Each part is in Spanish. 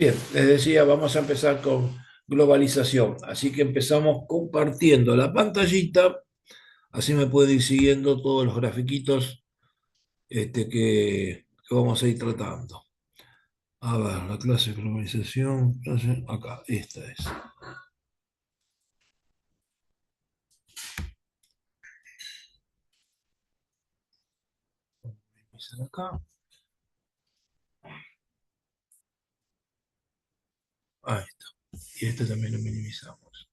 Bien, les decía, vamos a empezar con globalización. Así que empezamos compartiendo la pantallita, así me pueden ir siguiendo todos los grafiquitos que vamos a ir tratando. A ver, la clase de globalización, acá, esta es. Acá, ahí está. Y este también lo minimizamos.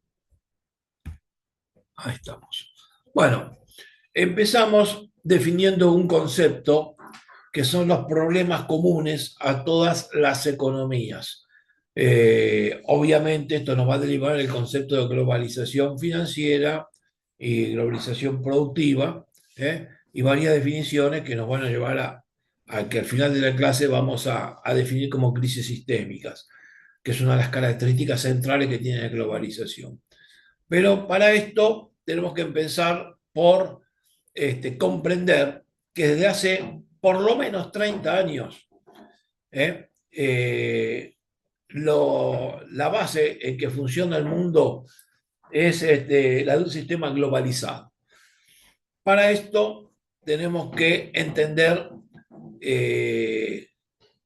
Ahí estamos. Bueno, empezamos definiendo un concepto que son los problemas comunes a todas las economías. Obviamente esto nos va a derivar el concepto de globalización financiera y globalización productiva, y varias definiciones que nos van a llevar a que al final de la clase vamos a definir como crisis sistémicas, que es una de las características centrales que tiene la globalización. Pero para esto tenemos que empezar por comprender que desde hace por lo menos 30 años, ¿eh? La base en que funciona el mundo es la de un sistema globalizado. Para esto tenemos que entender eh,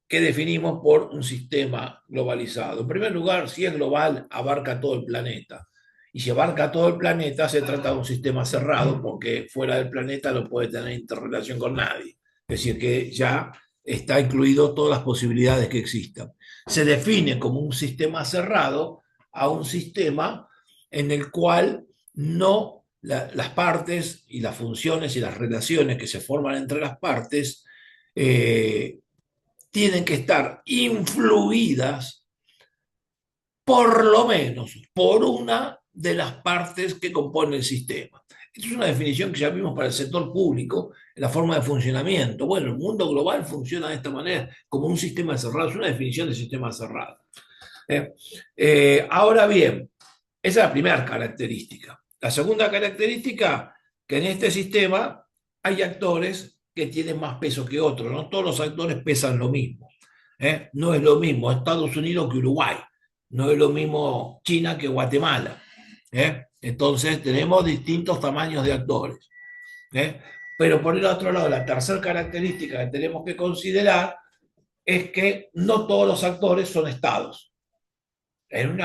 qué definimos por un sistema globalizado. En primer lugar, si es global, abarca todo el planeta. Y si abarca todo el planeta, se trata de un sistema cerrado, porque fuera del planeta no puede tener interrelación con nadie. Es decir, que ya está incluido todas las posibilidades que existan. Se define como un sistema cerrado a un sistema en el cual no las partes y las funciones y las relaciones que se forman entre las partes eh, tienen que estar influidas por lo menos por una de las partes que componen el sistema. Esta es una definición que ya vimos para el sector público, en la forma de funcionamiento. Bueno, el mundo global funciona de esta manera, como un sistema cerrado, es una definición de sistema cerrado. Ahora bien, esa es la primera característica. La segunda característica, que en este sistema hay actores que tienen más peso que otros, no todos los actores pesan lo mismo. No es lo mismo Estados Unidos que Uruguay, no es lo mismo China que Guatemala. Entonces tenemos distintos tamaños de actores. ¿eh? Pero por el otro lado, la tercera característica que tenemos que considerar es que no todos los actores son estados. En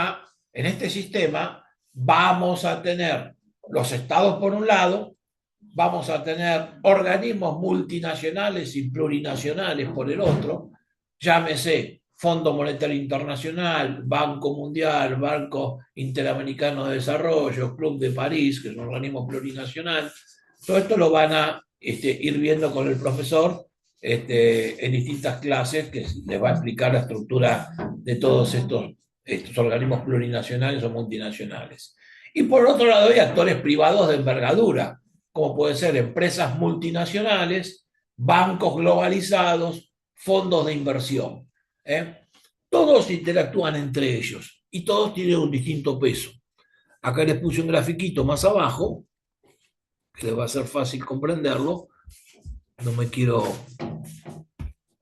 este sistema vamos a tener los estados por un lado, vamos a tener organismos multinacionales y plurinacionales por el otro, llámese Fondo Monetario Internacional, Banco Mundial, Banco Interamericano de Desarrollo, Club de París, que es un organismo plurinacional. Todo esto lo van a ir viendo con el profesor en distintas clases que les va a explicar la estructura de todos estos organismos plurinacionales o multinacionales. Y por otro lado hay actores privados de envergadura, como pueden ser empresas multinacionales, bancos globalizados, fondos de inversión. ¿eh? Todos interactúan entre ellos y todos tienen un distinto peso. Acá les puse un grafiquito más abajo, que les va a ser fácil comprenderlo. No me quiero...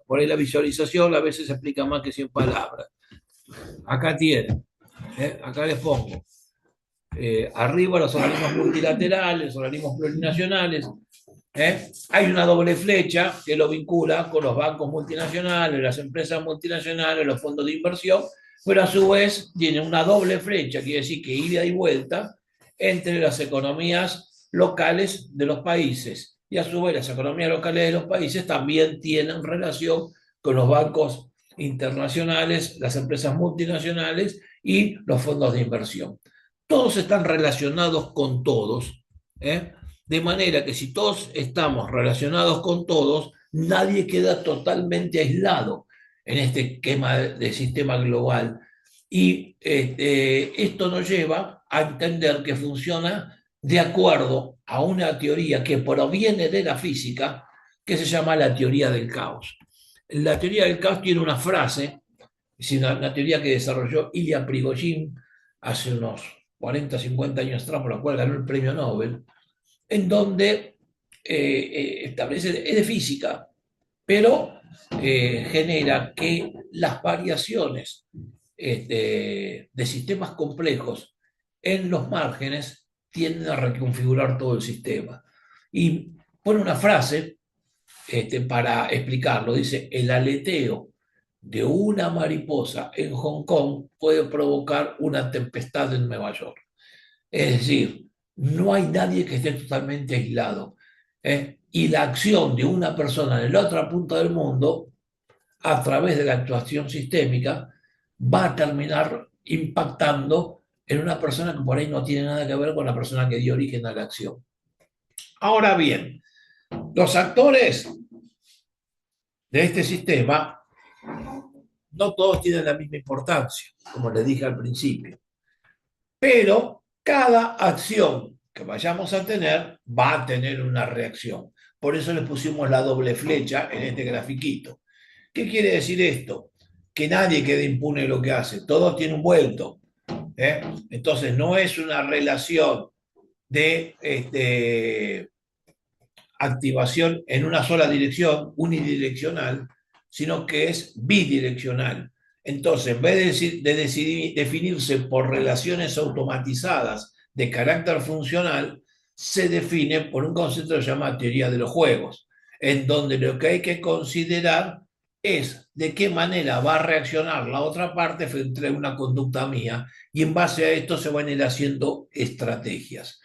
Por ahí la visualización a veces se explica más que 100 palabras. Acá tienen, acá les pongo arriba los organismos multilaterales, los organismos plurinacionales. Hay una doble flecha que lo vincula con los bancos multinacionales, las empresas multinacionales, los fondos de inversión, pero a su vez tiene una doble flecha, quiere decir que ida y vuelta entre las economías locales de los países. Y a su vez las economías locales de los países también tienen relación con los bancos internacionales, las empresas multinacionales y los fondos de inversión. Todos están relacionados con todos, de manera que si todos estamos relacionados con todos, nadie queda totalmente aislado en este esquema de sistema global. Y esto nos lleva a entender que funciona de acuerdo a una teoría que proviene de la física, que se llama la teoría del caos. La teoría del caos tiene una frase, es una teoría que desarrolló Ilya Prigogine hace unos 40, 50 años atrás, por la cual ganó el premio Nobel, en donde establece, es de física, pero genera que las variaciones de sistemas complejos en los márgenes tienden a reconfigurar todo el sistema. Y pone una frase para explicarlo. Dice, el aleteo de una mariposa en Hong Kong puede provocar una tempestad en Nueva York. Es decir, no hay nadie que esté totalmente aislado. Y la acción de una persona en la otra punta del mundo, a través de la actuación sistémica, va a terminar impactando en una persona que por ahí no tiene nada que ver con la persona que dio origen a la acción. Ahora bien, los actores de este sistema no todos tienen la misma importancia, como les dije al principio, pero cada acción que vayamos a tener va a tener una reacción. Por eso le pusimos la doble flecha en este grafiquito. ¿Qué quiere decir esto? Que nadie quede impune de lo que hace, todo tiene un vuelto. Entonces no es una relación de activación en una sola dirección, unidireccional, sino que es bidireccional. Entonces, en vez de definirse por relaciones automatizadas de carácter funcional, se define por un concepto que se llama teoría de los juegos, en donde lo que hay que considerar es de qué manera va a reaccionar la otra parte frente a una conducta mía, y en base a esto se van a ir haciendo estrategias.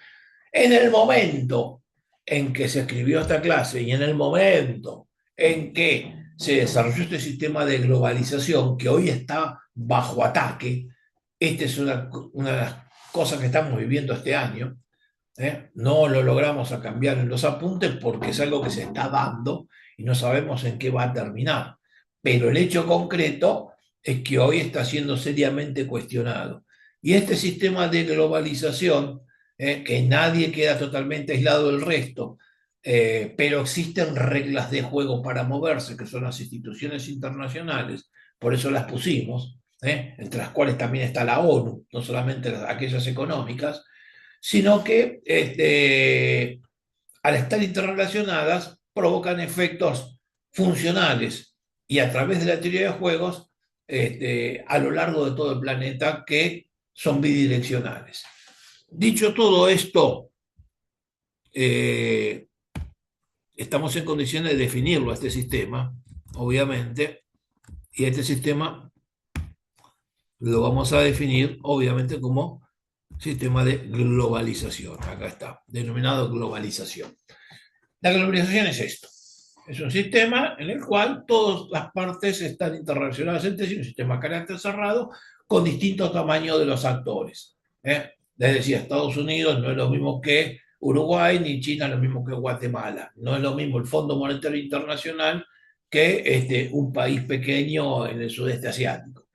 En el momento en que se escribió esta clase y en el momento en que se desarrolló este sistema de globalización que hoy está bajo ataque, esta es una de las cosas que estamos viviendo este año. No lo logramos a cambiar en los apuntes porque es algo que se está dando y no sabemos en qué va a terminar. Pero el hecho concreto es que hoy está siendo seriamente cuestionado. Y este sistema de globalización, que nadie queda totalmente aislado del resto, pero existen reglas de juego para moverse, que son las instituciones internacionales, por eso las pusimos, entre las cuales también está la ONU, no solamente aquellas económicas, sino que al estar interrelacionadas provocan efectos funcionales y a través de la teoría de juegos a lo largo de todo el planeta que son bidireccionales. Dicho todo esto, estamos en condiciones de definirlo a este sistema, obviamente, y este sistema lo vamos a definir, obviamente, como sistema de globalización. Acá está, denominado globalización. La globalización es esto. Es un sistema en el cual todas las partes están interrelacionadas entre sí, un sistema de carácter cerrado con distintos tamaños de los actores. Les decía, Estados Unidos no es lo mismo que Uruguay, ni China es lo mismo que Guatemala. No es lo mismo el Fondo Monetario Internacional que un país pequeño en el sudeste asiático.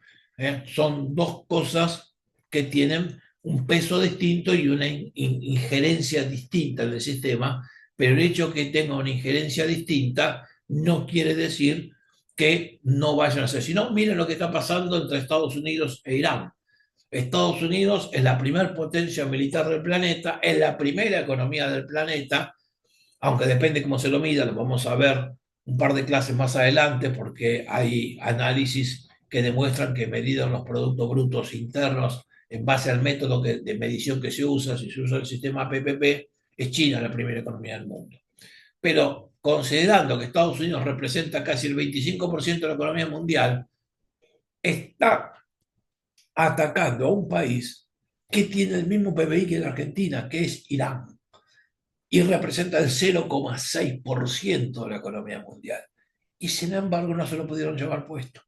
Son dos cosas que tienen un peso distinto y una injerencia distinta en el sistema, pero el hecho que tenga una injerencia distinta no quiere decir que no vayan a ser. Si no, miren lo que está pasando entre Estados Unidos e Irán. Estados Unidos es la primera potencia militar del planeta, es la primera economía del planeta, aunque depende cómo se lo mida, lo vamos a ver un par de clases más adelante, porque hay análisis que demuestran que medidos los productos brutos internos en base al método de medición que se usa, si se usa el sistema PPP, es China la primera economía del mundo. Pero considerando que Estados Unidos representa casi el 25% de la economía mundial, está atacando a un país que tiene el mismo PBI que la Argentina, que es Irán, y representa el 0,6% de la economía mundial. Y sin embargo no se lo pudieron llevar puesto.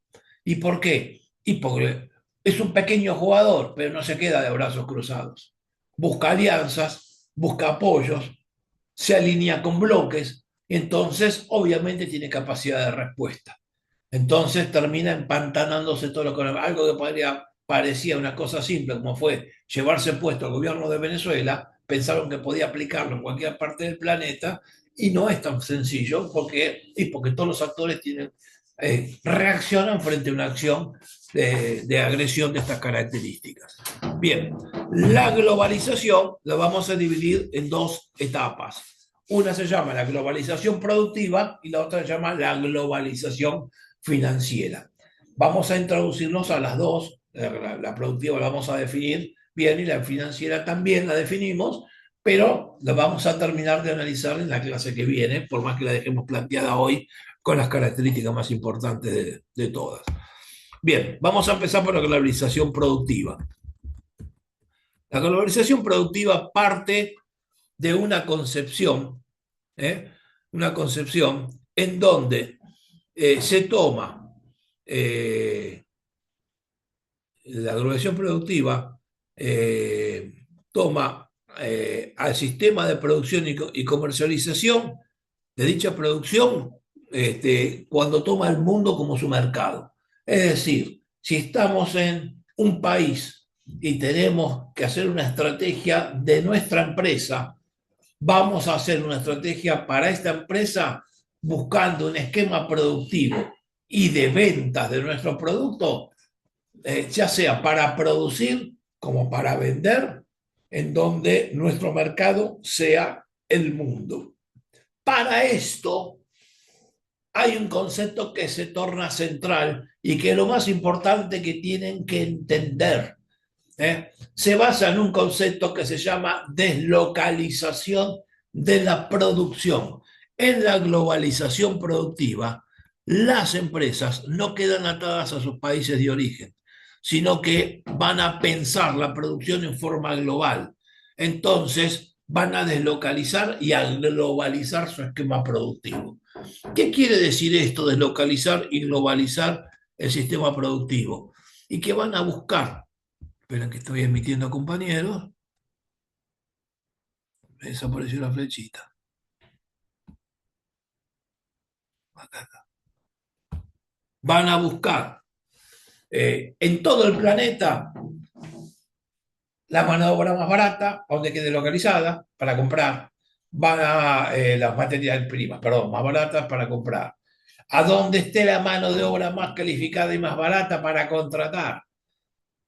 ¿Y por qué? Y porque es un pequeño jugador, pero no se queda de brazos cruzados. Busca alianzas, busca apoyos, se alinea con bloques, entonces obviamente tiene capacidad de respuesta. Entonces termina empantanándose todo lo que algo que parecía una cosa simple, como fue llevarse puesto al gobierno de Venezuela, pensaron que podía aplicarlo en cualquier parte del planeta, y no es tan sencillo, porque todos los actores reaccionan frente a una acción de agresión de estas características. Bien, la globalización la vamos a dividir en dos etapas. Una se llama la globalización productiva y la otra se llama la globalización financiera. Vamos a introducirnos a las dos. La productiva la vamos a definir bien y la financiera también la definimos, pero la vamos a terminar de analizar en la clase que viene, por más que la dejemos planteada hoy con las características más importantes de todas. Bien, vamos a empezar por la globalización productiva. La globalización productiva parte de una concepción en donde se toma la globalización productiva, toma al sistema de producción y comercialización de dicha producción cuando toma el mundo como su mercado. Es decir, si estamos en un país y tenemos que hacer una estrategia de nuestra empresa, vamos a hacer una estrategia para esta empresa buscando un esquema productivo y de ventas de nuestro producto, ya sea para producir como para vender, en donde nuestro mercado sea el mundo. Para esto hay un concepto que se torna central y que es lo más importante que tienen que entender. Se basa en un concepto que se llama deslocalización de la producción. En la globalización productiva, las empresas no quedan atadas a sus países de origen, sino que van a pensar la producción en forma global. Entonces, van a deslocalizar y a globalizar su esquema productivo. ¿Qué quiere decir esto, deslocalizar y globalizar el sistema productivo? Y que van a buscar, esperen que estoy emitiendo compañeros, me desapareció la flechita. Acá está. Van a buscar en todo el planeta la mano de obra más barata, donde quede localizada, para comprar. Van a las materias primas, perdón, más baratas para comprar. A donde esté la mano de obra más calificada y más barata para contratar.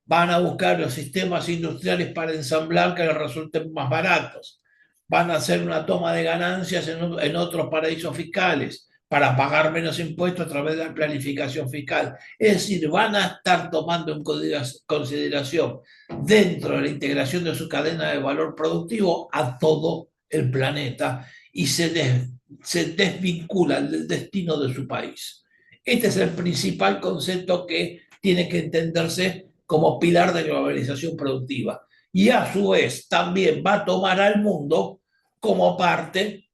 Van a buscar los sistemas industriales para ensamblar que les resulten más baratos. Van a hacer una toma de ganancias en otros paraísos fiscales para pagar menos impuestos a través de la planificación fiscal. Es decir, van a estar tomando en consideración dentro de la integración de su cadena de valor productivo a todo el planeta y se desvinculan del destino de su país. Este es el principal concepto que tiene que entenderse como pilar de globalización productiva. Y a su vez también va a tomar al mundo como parte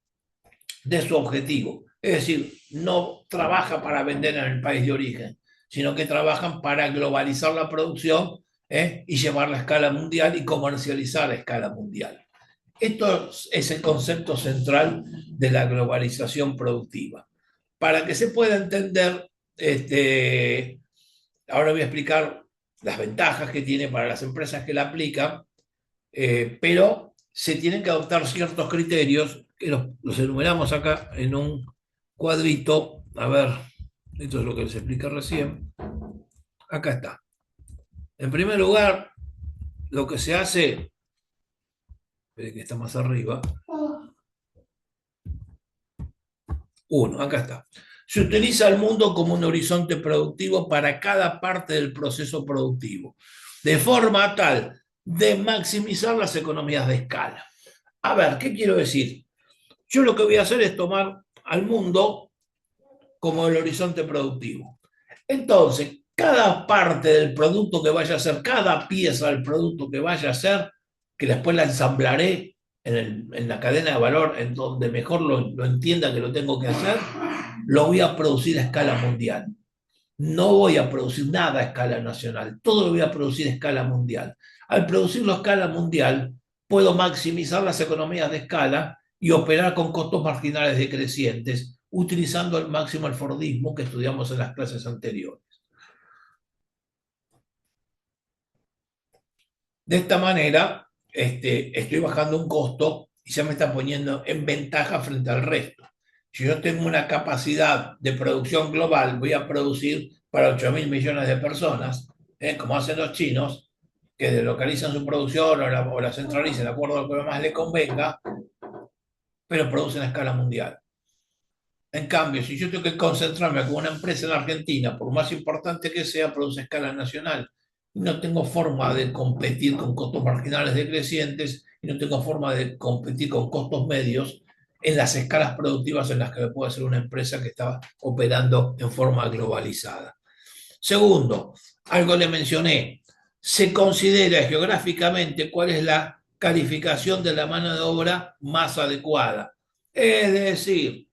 de su objetivo. Es decir, no trabaja para vender en el país de origen, sino que trabajan para globalizar la producción y llevarla a escala mundial y comercializar a escala mundial. Esto es el concepto central de la globalización productiva. Para que se pueda entender, ahora voy a explicar las ventajas que tiene para las empresas que la aplican, pero se tienen que adoptar ciertos criterios que los enumeramos acá en un cuadrito. A ver, esto es lo que les expliqué recién. Acá está. En primer lugar, lo que se hace, que está más arriba, acá está. Se utiliza el mundo como un horizonte productivo para cada parte del proceso productivo, de forma tal de maximizar las economías de escala. A ver, ¿qué quiero decir? Yo lo que voy a hacer es tomar al mundo como el horizonte productivo. Entonces, cada parte del producto que vaya a hacer, cada pieza del producto que vaya a hacer, que después la ensamblaré en la cadena de valor, en donde mejor lo entienda que lo tengo que hacer, lo voy a producir a escala mundial. No voy a producir nada a escala nacional, todo lo voy a producir a escala mundial. Al producirlo a escala mundial, puedo maximizar las economías de escala y operar con costos marginales decrecientes, utilizando al máximo el Fordismo que estudiamos en las clases anteriores. De esta manera, estoy bajando un costo y se me está poniendo en ventaja frente al resto. Si yo tengo una capacidad de producción global, voy a producir para 8.000 millones de personas, como hacen los chinos, que deslocalizan su producción o la centralizan de acuerdo a lo que más le convenga, pero producen a escala mundial. En cambio, si yo tengo que concentrarme con una empresa en Argentina, por más importante que sea, produce a escala nacional. Y no tengo forma de competir con costos marginales decrecientes y no tengo forma de competir con costos medios en las escalas productivas en las que puede hacer una empresa que está operando en forma globalizada. Segundo, algo le mencioné, se considera geográficamente cuál es la calificación de la mano de obra más adecuada. Es decir,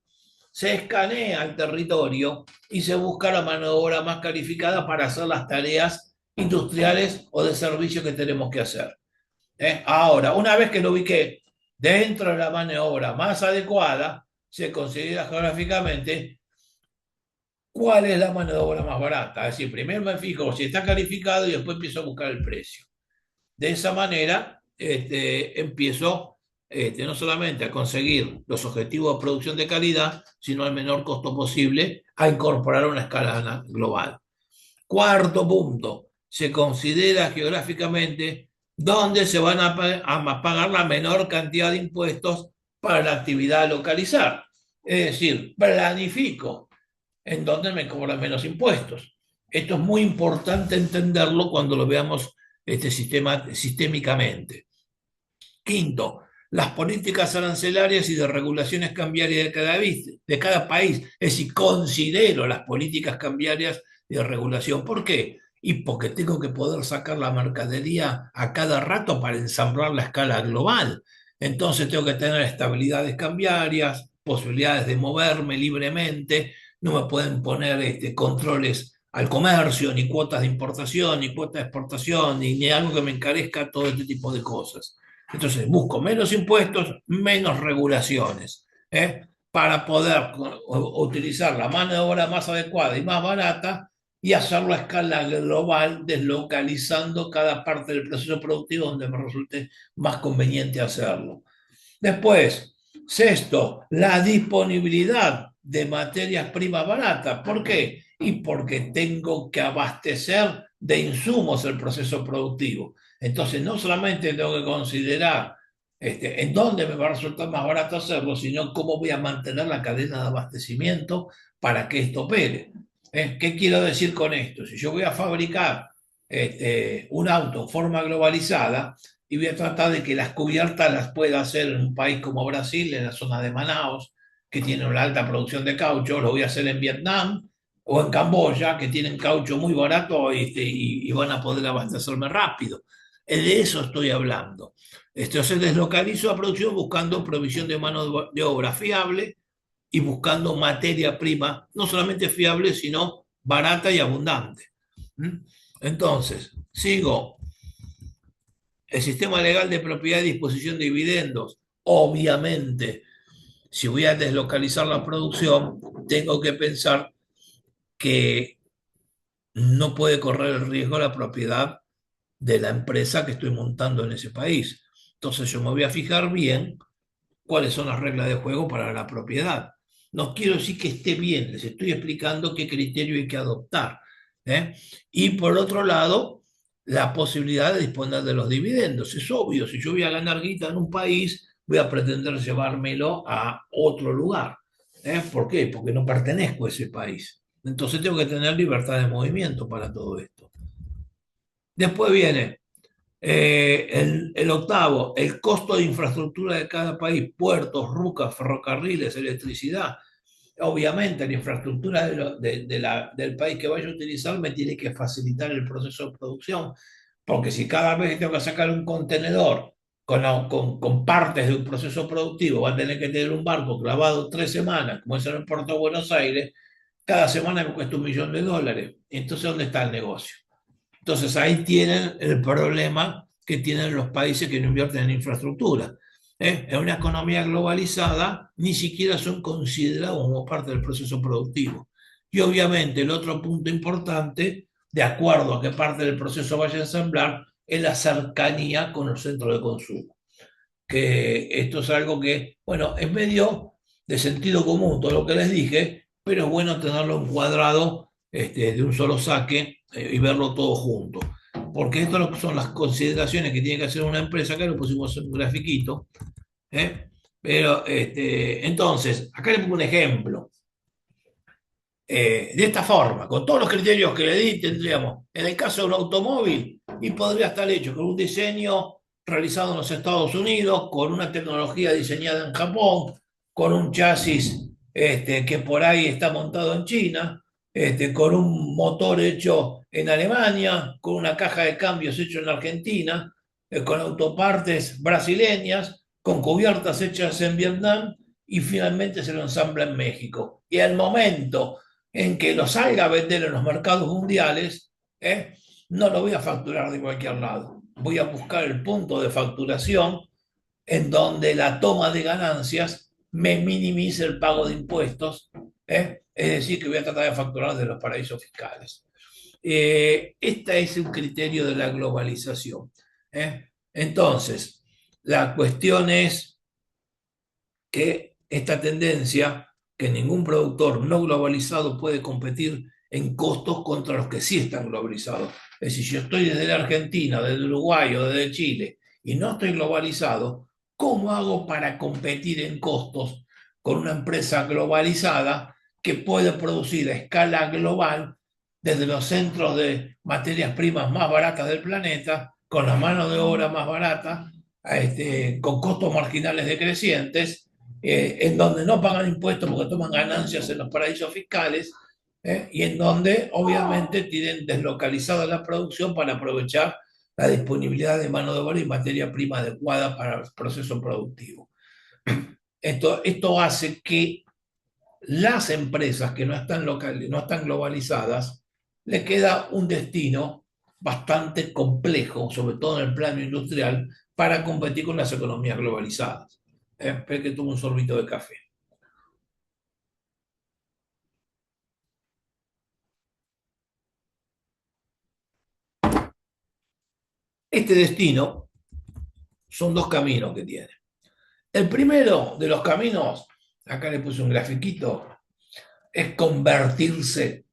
se escanea el territorio y se busca la mano de obra más calificada para hacer las tareas industriales o de servicio que tenemos que hacer. Ahora, una vez que lo ubiqué dentro de la mano de obra más adecuada, se considera geográficamente cuál es la mano de obra más barata. Es decir, primero me fijo si está calificado y después empiezo a buscar el precio. De esa manera, empiezo no solamente a conseguir los objetivos de producción de calidad, sino al menor costo posible a incorporar una escala global. Cuarto punto, se considera geográficamente dónde se van a pagar la menor cantidad de impuestos para la actividad a localizar. Es decir, planifico en donde me cobran menos impuestos. Esto es muy importante entenderlo cuando lo veamos sistémicamente. Quinto, las políticas arancelarias y de regulaciones cambiarias de cada país. Es decir, considero las políticas cambiarias y de regulación. ¿Por qué? Y porque tengo que poder sacar la mercadería a cada rato para ensamblar la escala global. Entonces tengo que tener estabilidades cambiarias, posibilidades de moverme libremente, no me pueden poner controles al comercio, ni cuotas de importación, ni cuotas de exportación, ni algo que me encarezca todo este tipo de cosas. Entonces busco menos impuestos, menos regulaciones, para poder utilizar la mano de obra más adecuada y más barata y hacerlo a escala global, deslocalizando cada parte del proceso productivo donde me resulte más conveniente hacerlo. Después, sexto, la disponibilidad de materias primas baratas. ¿Por qué? Y porque tengo que abastecer de insumos el proceso productivo. Entonces, no solamente tengo que considerar en dónde me va a resultar más barato hacerlo, sino cómo voy a mantener la cadena de abastecimiento para que esto opere. ¿Qué quiero decir con esto? Si yo voy a fabricar un auto en forma globalizada, y voy a tratar de que las cubiertas las pueda hacer en un país como Brasil, en la zona de Manaus, que tiene una alta producción de caucho, lo voy a hacer en Vietnam o en Camboya, que tienen caucho muy barato y van a poder abastecerme rápido. De eso estoy hablando. Entonces deslocalizo la producción buscando provisión de mano de obra fiable y buscando materia prima, no solamente fiable, sino barata y abundante. Entonces, sigo el sistema legal de propiedad y disposición de dividendos. Obviamente, si voy a deslocalizar la producción, tengo que pensar que no puede correr el riesgo la propiedad de la empresa que estoy montando en ese país. Entonces yo me voy a fijar bien cuáles son las reglas de juego para la propiedad. No quiero decir que esté bien, les estoy explicando qué criterio hay que adoptar. Y por otro lado, la posibilidad de disponer de los dividendos. Es obvio, si yo voy a ganar guita en un país, voy a pretender llevármelo a otro lugar. ¿Por qué? Porque no pertenezco a ese país. Entonces tengo que tener libertad de movimiento para todo esto. Después viene el octavo, el costo de infraestructura de cada país, puertos, rucas, ferrocarriles, electricidad. Obviamente, la infraestructura del país que vaya a utilizar me tiene que facilitar el proceso de producción, porque si cada vez que tengo que sacar un contenedor con partes de un proceso productivo, va a tener que tener un barco clavado 3 semanas, como es en el puerto de Buenos Aires, cada semana me cuesta $1.000.000. Entonces, ¿dónde está el negocio? Entonces ahí tienen el problema que tienen los países que no invierten en infraestructura. En una economía globalizada ni siquiera son considerados como parte del proceso productivo. Y obviamente el otro punto importante, de acuerdo a qué parte del proceso vaya a ensamblar, es la cercanía con el centro de consumo. Que esto es algo que, bueno, es medio de sentido común todo lo que les dije, pero es bueno tenerlo encuadrado de un solo saque y verlo todo junto. Porque estas son las consideraciones que tiene que hacer una empresa, que lo pusimos en un grafiquito, ¿eh? Pero, entonces, acá le pongo un ejemplo. De esta forma, con todos los criterios que le di, tendríamos, en el caso de un automóvil, y podría estar hecho con un diseño realizado en los Estados Unidos, con una tecnología diseñada en Japón, con un chasis que por ahí está montado en China, con un motor hecho en Alemania, con una caja de cambios hecho en Argentina, con autopartes brasileñas, con cubiertas hechas en Vietnam, y finalmente se lo ensambla en México. Y al momento en que lo salga a vender en los mercados mundiales, no lo voy a facturar de cualquier lado. Voy a buscar el punto de facturación en donde la toma de ganancias me minimice el pago de impuestos. Es decir, que voy a tratar de facturar de los paraísos fiscales. Este es un criterio de la globalización. Entonces, la cuestión es que esta tendencia, que ningún productor no globalizado puede competir en costos contra los que sí están globalizados. Es decir, si yo estoy desde la Argentina, desde Uruguay o desde Chile y no estoy globalizado, ¿cómo hago para competir en costos con una empresa globalizada que puede producir a escala global desde los centros de materias primas más baratas del planeta, con la mano de obra más barata, con costos marginales decrecientes, en donde no pagan impuestos porque toman ganancias en los paraísos fiscales, y en donde obviamente tienen deslocalizada la producción para aprovechar la disponibilidad de mano de obra y materia prima adecuada para el proceso productivo. Esto hace que las empresas que no están globalizadas le queda un destino bastante complejo, sobre todo en el plano industrial, para competir con las economías globalizadas. Espera que tomo un sorbito de café. Este destino son dos caminos que tiene. El primero de los caminos, acá le puse un grafiquito, es convertirse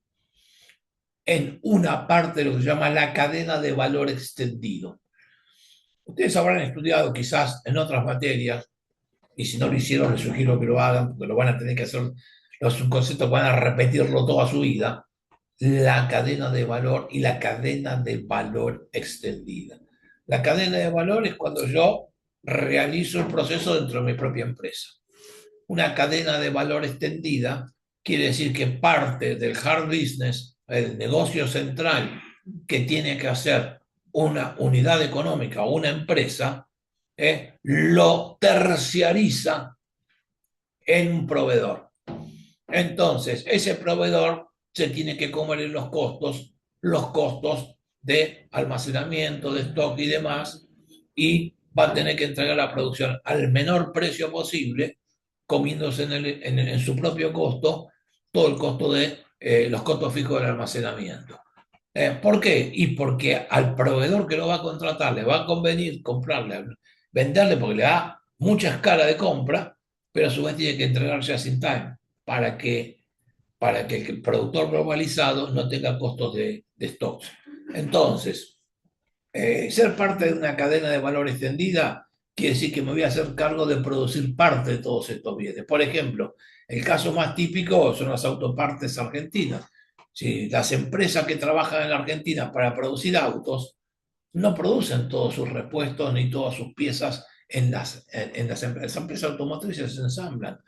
en una parte de lo que se llama la cadena de valor extendido. Ustedes habrán estudiado quizás en otras materias, y si no lo hicieron, les sugiero que lo hagan, porque lo van a tener que hacer, los subconceptos van a repetirlo toda su vida, la cadena de valor y la cadena de valor extendida. La cadena de valor es cuando yo realizo el proceso dentro de mi propia empresa. Una cadena de valor extendida quiere decir que parte del hard business, el negocio central que tiene que hacer una unidad económica o una empresa, lo terciariza en un proveedor. Entonces, ese proveedor se tiene que comer en los costos de almacenamiento, de stock y demás, y va a tener que entregar la producción al menor precio posible, comiéndose en su propio costo todo el costo de los costos fijos del almacenamiento. ¿Por qué? Y porque al proveedor que lo va a contratar le va a convenir comprarle, venderle porque le da mucha escala de compra, pero a su vez tiene que entregar just in time para que, para que el productor globalizado no tenga costos de stocks. Entonces, ser parte de una cadena de valor extendida quiere decir que me voy a hacer cargo de producir parte de todos estos bienes. Por ejemplo, el caso más típico son las autopartes argentinas. Si las empresas que trabajan en la Argentina para producir autos no producen todos sus repuestos ni todas sus piezas las empresas automotrices se ensamblan.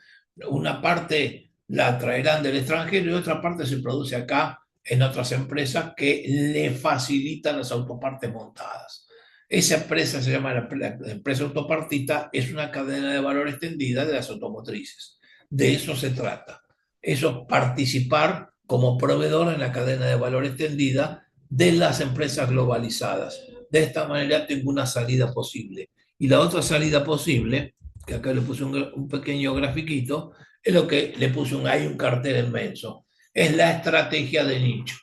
Una parte la traerán del extranjero y otra parte se produce acá en otras empresas que le facilitan las autopartes montadas. Esa empresa se llama la empresa autopartita, es una cadena de valor extendida de las automotrices. De eso se trata. Eso, participar como proveedor en la cadena de valor extendida de las empresas globalizadas. De esta manera tengo una salida posible. Y la otra salida posible, que acá le puse un pequeño grafiquito, es lo que le puse hay un cartel inmenso. Es la estrategia de nicho.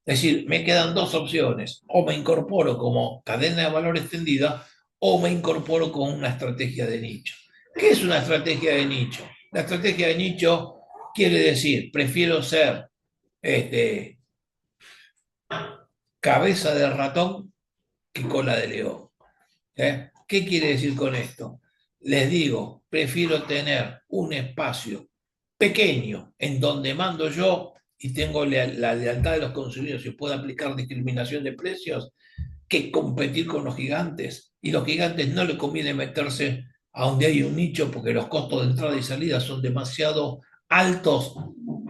Es decir, me quedan dos opciones. O me incorporo como cadena de valor extendida o me incorporo con una estrategia de nicho. ¿Qué es una estrategia de nicho? La estrategia de nicho quiere decir, prefiero ser este, cabeza de ratón que cola de león. ¿Qué quiere decir con esto? les digo, prefiero tener un espacio pequeño en donde mando yo y tengo la lealtad de los consumidores y puedo aplicar discriminación de precios que competir con los gigantes. Y los gigantes no les conviene meterse a donde hay un nicho porque los costos de entrada y salida son demasiado altos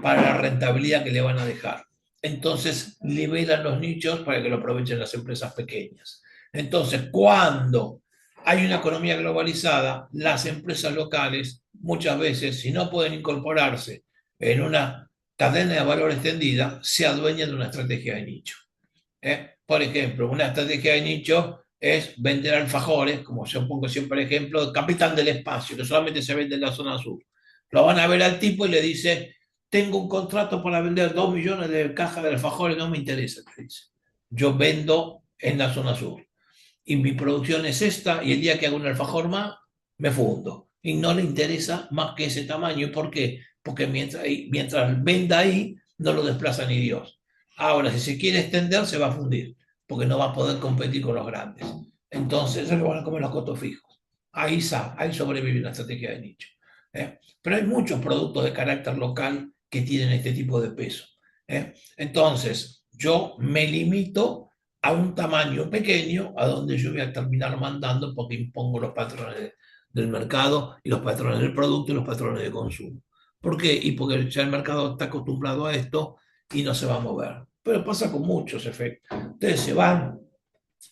para la rentabilidad que le van a dejar. Entonces liberan los nichos para que lo aprovechen las empresas pequeñas. Entonces, cuando hay una economía globalizada, las empresas locales muchas veces, si no pueden incorporarse en una cadena de valor extendida, se adueñan de una estrategia de nicho. Por ejemplo, una estrategia de nicho es vender alfajores, como yo pongo siempre el ejemplo, Capitán del Espacio, que solamente se vende en la zona sur. Lo van a ver al tipo y le dice, tengo un contrato para vender 2 millones de cajas de alfajores, no me interesa, te dice. Yo vendo en la zona sur y mi producción es esta y el día que hago un alfajor más, me fundo. Y no le interesa más que ese tamaño. ¿Por qué? Porque mientras venda ahí, no lo desplaza ni Dios. Ahora, si se quiere extender, se va a fundir, porque no va a poder competir con los grandes. Entonces, se lo van a comer los costos fijos. Ahí sobrevive una estrategia de nicho. Pero hay muchos productos de carácter local que tienen este tipo de peso. Entonces, yo me limito a un tamaño pequeño a donde yo voy a terminar mandando porque impongo los patrones del mercado y los patrones del producto y los patrones de consumo. ¿Por qué? Y porque ya el mercado está acostumbrado a esto y no se va a mover. Pero pasa con muchos efectos. Ustedes se van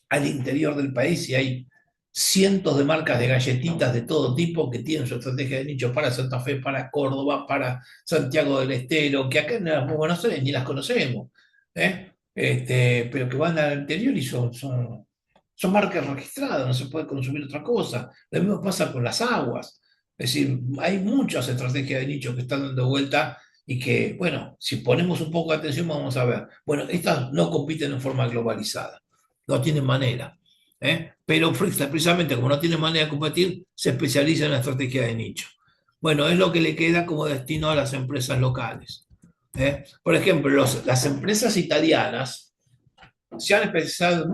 al interior del país y hay cientos de marcas de galletitas de todo tipo que tienen su estrategia de nicho para Santa Fe, para Córdoba, para Santiago del Estero, que acá en Buenos Aires ni las conocemos, pero que van al interior y son marcas registradas, no se puede consumir otra cosa. Lo mismo pasa con las aguas. Es decir, hay muchas estrategias de nicho que están dando vuelta y que, bueno, si ponemos un poco de atención vamos a ver. Bueno, estas no compiten en forma globalizada, no tienen manera. Pero precisamente como no tienen manera de competir, se especializa en la estrategia de nicho. Bueno, es lo que le queda como destino a las empresas locales. Por ejemplo, las empresas italianas se han especializado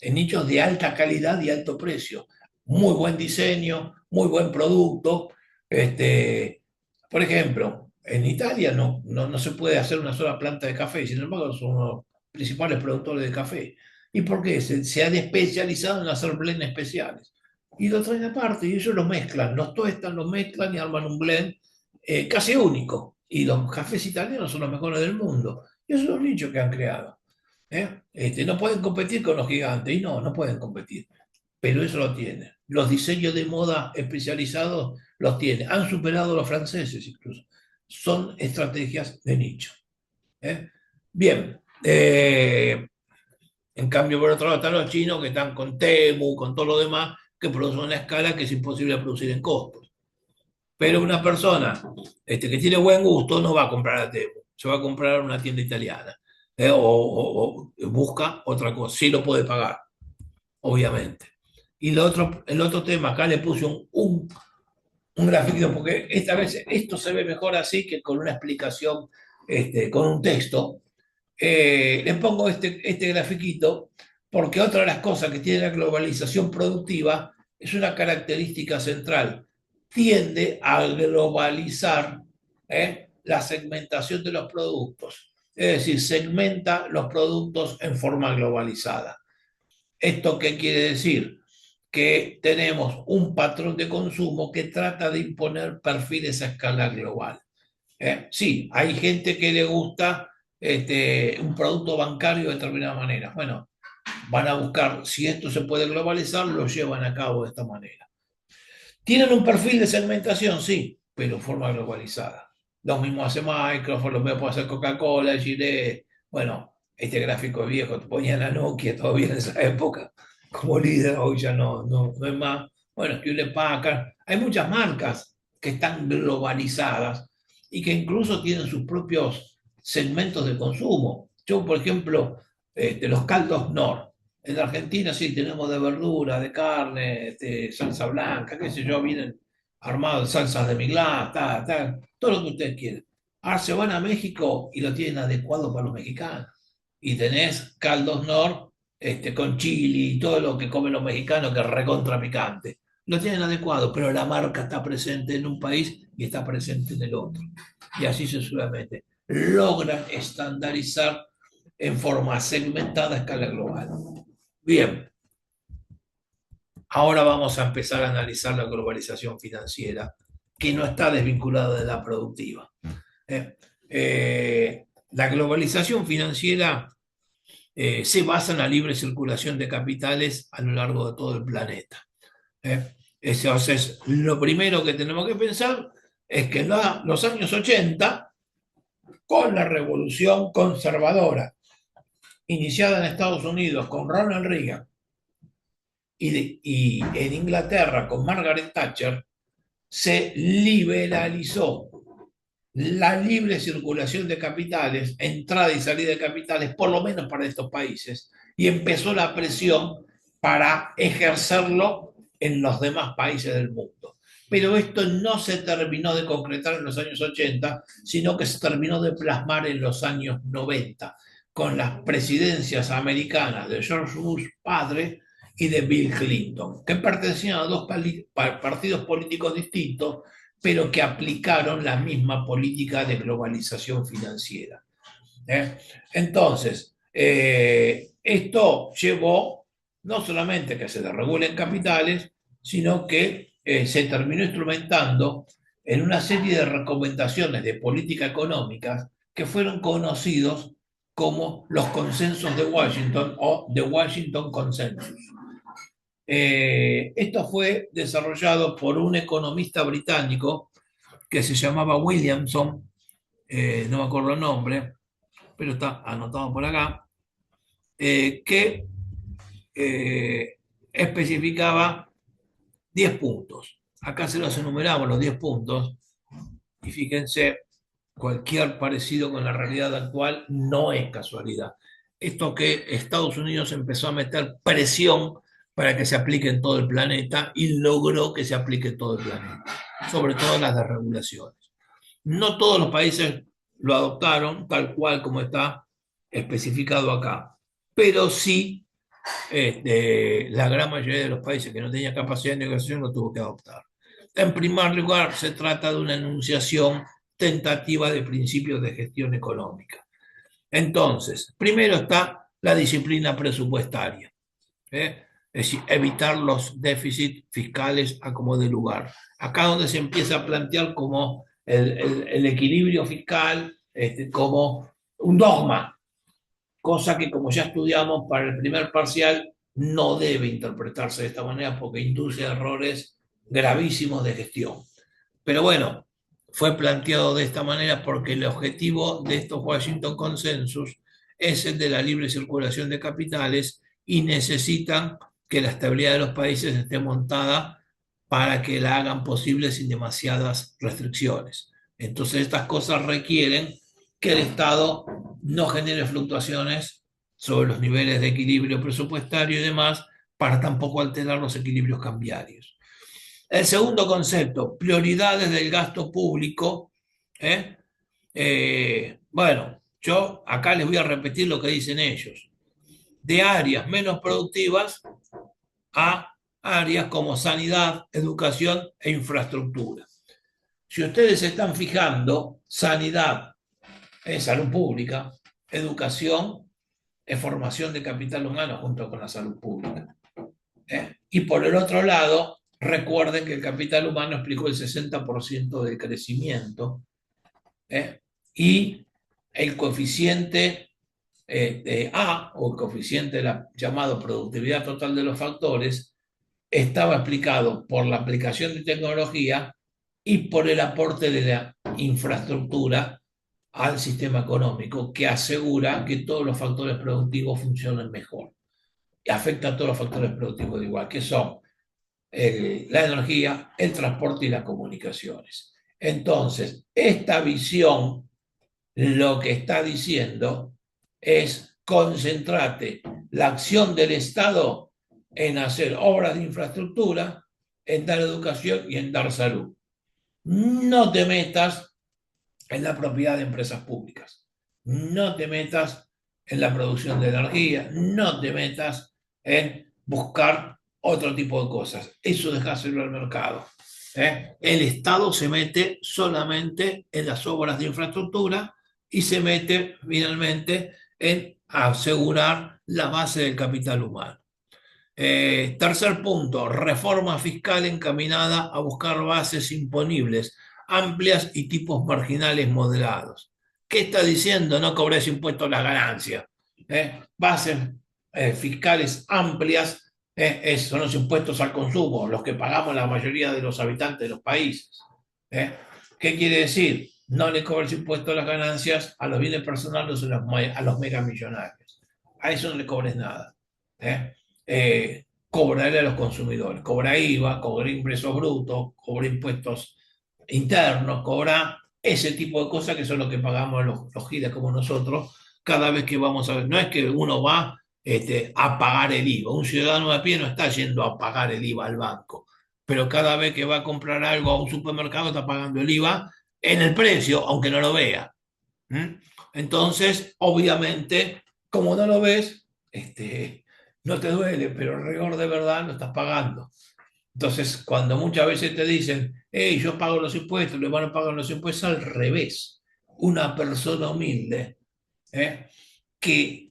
en nichos de alta calidad y alto precio. Muy buen diseño, muy buen producto. Por ejemplo, en Italia no se puede hacer una sola planta de café, sin embargo, son los principales productores de café. ¿Y por qué? Se han especializado en hacer blends especiales. Y lo traen aparte y ellos lo mezclan, los tuestan, los mezclan y arman un blend casi único. Y los cafés italianos son los mejores del mundo. Y esos son los nichos que han creado. No pueden competir con los gigantes, y no pueden competir, pero eso lo tienen. Los diseños de moda especializados los tienen, han superado a los franceses incluso. Son estrategias de nicho. ¿eh? Bien, en cambio por otro lado están los chinos que están con Temu, con todo lo demás, que producen una escala que es imposible de producir en costos. Pero una persona que tiene buen gusto no va a comprar a Temu, se va a comprar a una tienda italiana. O busca otra cosa, sí lo puede pagar, obviamente. Y el otro tema, acá le puse un grafiquito, porque esta vez esto se ve mejor así que con una explicación, con un texto. Le pongo este grafiquito porque otra de las cosas que tiene la globalización productiva es una característica central. Tiende a globalizar la segmentación de los productos. Es decir, segmenta los productos en forma globalizada. ¿Esto qué quiere decir? Que tenemos un patrón de consumo que trata de imponer perfiles a escala global. Sí, hay gente que le gusta un producto bancario de determinada manera. Bueno, van a buscar si esto se puede globalizar, lo llevan a cabo de esta manera. ¿Tienen un perfil de segmentación? Sí, pero en forma globalizada. Lo mismo hace Microsoft, lo mismo puede hacer Coca-Cola, Gillette. Bueno, este gráfico es viejo, ponía la Nokia todavía en esa época como líder, hoy ya no es más. Bueno, Hewlett Packard. Hay muchas marcas que están globalizadas y que incluso tienen sus propios segmentos de consumo. Yo, por ejemplo, de los caldos Nor. En Argentina sí tenemos de verdura, de carne, de salsa blanca, qué sé yo, vienen armados salsas de miglá, todo lo que ustedes quieren. Ahora se van a México y lo tienen adecuado para los mexicanos. Y tenés caldos Nor con chili y todo lo que comen los mexicanos que es recontra picante. lo tienen adecuado, pero la marca está presente en un país y está presente en el otro. Y así sucesivamente. Logran estandarizar en forma segmentada a escala global. Bien, ahora vamos a empezar a analizar la globalización financiera, que no está desvinculada de la productiva. ¿Eh? La globalización financiera se basa en la libre circulación de capitales a lo largo de todo el planeta. ¿Eh? Entonces, lo primero que tenemos que pensar es que en los años 80, con la revolución conservadora iniciada en Estados Unidos con Ronald Reagan y en Inglaterra con Margaret Thatcher, se liberalizó la libre circulación de capitales, entrada y salida de capitales, por lo menos para estos países, y empezó la presión para ejercerlo en los demás países del mundo. Pero esto no se terminó de concretar en los años 80, sino que se terminó de plasmar en los años 90, con las presidencias americanas de George Bush padre y de Bill Clinton, que pertenecían a dos partidos políticos distintos, pero que aplicaron la misma política de globalización financiera. ¿Eh? Entonces, esto llevó no solamente que se desregulen capitales, sino que se terminó instrumentando en una serie de recomendaciones de política económica que fueron conocidos como los consensos de Washington o The Washington Consensus. Esto fue desarrollado por un economista británico que se llamaba Williamson, no me acuerdo el nombre, pero está anotado por acá, que especificaba 10 puntos. Acá se los enumeramos los 10 puntos y fíjense, cualquier parecido con la realidad actual no es casualidad. Esto que Estados Unidos empezó a meter presión para que se aplique en todo el planeta y logró que se aplique en todo el planeta, sobre todo las desregulaciones. No todos los países lo adoptaron tal cual como está especificado acá, pero sí la gran mayoría de los países que no tenían capacidad de negociación lo tuvo que adoptar. En primer lugar, se trata de una enunciación tentativa de principios de gestión económica. Entonces, primero está la disciplina presupuestaria, ¿eh? Es decir, evitar los déficits fiscales a como de lugar. Acá donde se empieza a plantear como el equilibrio fiscal como un dogma, cosa que como ya estudiamos para el primer parcial no debe interpretarse de esta manera porque induce errores gravísimos de gestión. Pero bueno, fue planteado de esta manera porque el objetivo de estos Washington Consensus es el de la libre circulación de capitales y necesitan que la estabilidad de los países esté montada para que la hagan posible sin demasiadas restricciones. Entonces estas cosas requieren que el Estado no genere fluctuaciones sobre los niveles de equilibrio presupuestario y demás para tampoco alterar los equilibrios cambiarios. El segundo concepto, prioridades del gasto público. ¿eh? Bueno, yo acá les voy a repetir lo que dicen ellos. De áreas menos productivas a áreas como sanidad, educación e infraestructura. Si ustedes se están fijando, sanidad es salud pública, educación es formación de capital humano junto con la salud pública. Y por el otro lado, recuerden que el capital humano explicó el 60% del crecimiento y el coeficiente de A, o el coeficiente de la llamado productividad total de los factores, estaba explicado por la aplicación de tecnología y por el aporte de la infraestructura al sistema económico, que asegura que todos los factores productivos funcionen mejor. Y afecta a todos los factores productivos de igual, que son la energía, el transporte y las comunicaciones. Entonces, esta visión lo que está diciendo es concentrate la acción del Estado en hacer obras de infraestructura, en dar educación y en dar salud. No te metas en la propiedad de empresas públicas. No te metas en la producción de energía. No te metas en buscar otro tipo de cosas. Eso dejárselo al mercado. ¿Eh? El Estado se mete solamente en las obras de infraestructura y se mete finalmente en asegurar la base del capital humano. Tercer punto, reforma fiscal encaminada a buscar bases imponibles, amplias y tipos marginales moderados. ¿Qué está diciendo? No cobres impuestos a las ganancias. Bases fiscales amplias son los impuestos al consumo, los que pagamos la mayoría de los habitantes de los países. ¿Eh? ¿Qué quiere decir? No le cobres impuestos a las ganancias, a los bienes personales, a los megamillonarios. A eso no le cobres nada. ¿Eh? Cobrarle a los consumidores. Cobra IVA, cobra ingresos brutos, cobra impuestos internos, cobra ese tipo de cosas que son lo que pagamos los giles como nosotros cada vez que vamos a ver. No es que uno va a pagar el IVA. Un ciudadano de a pie no está yendo a pagar el IVA al banco, pero cada vez que va a comprar algo a un supermercado está pagando el IVA en el precio, aunque no lo vea. ¿Mm? Entonces, obviamente, como no lo ves, no te duele, pero el rigor de verdad lo estás pagando. Entonces, cuando muchas veces te dicen, hey, yo pago los impuestos, le van a pagar los impuestos al revés. Una persona humilde ¿eh? que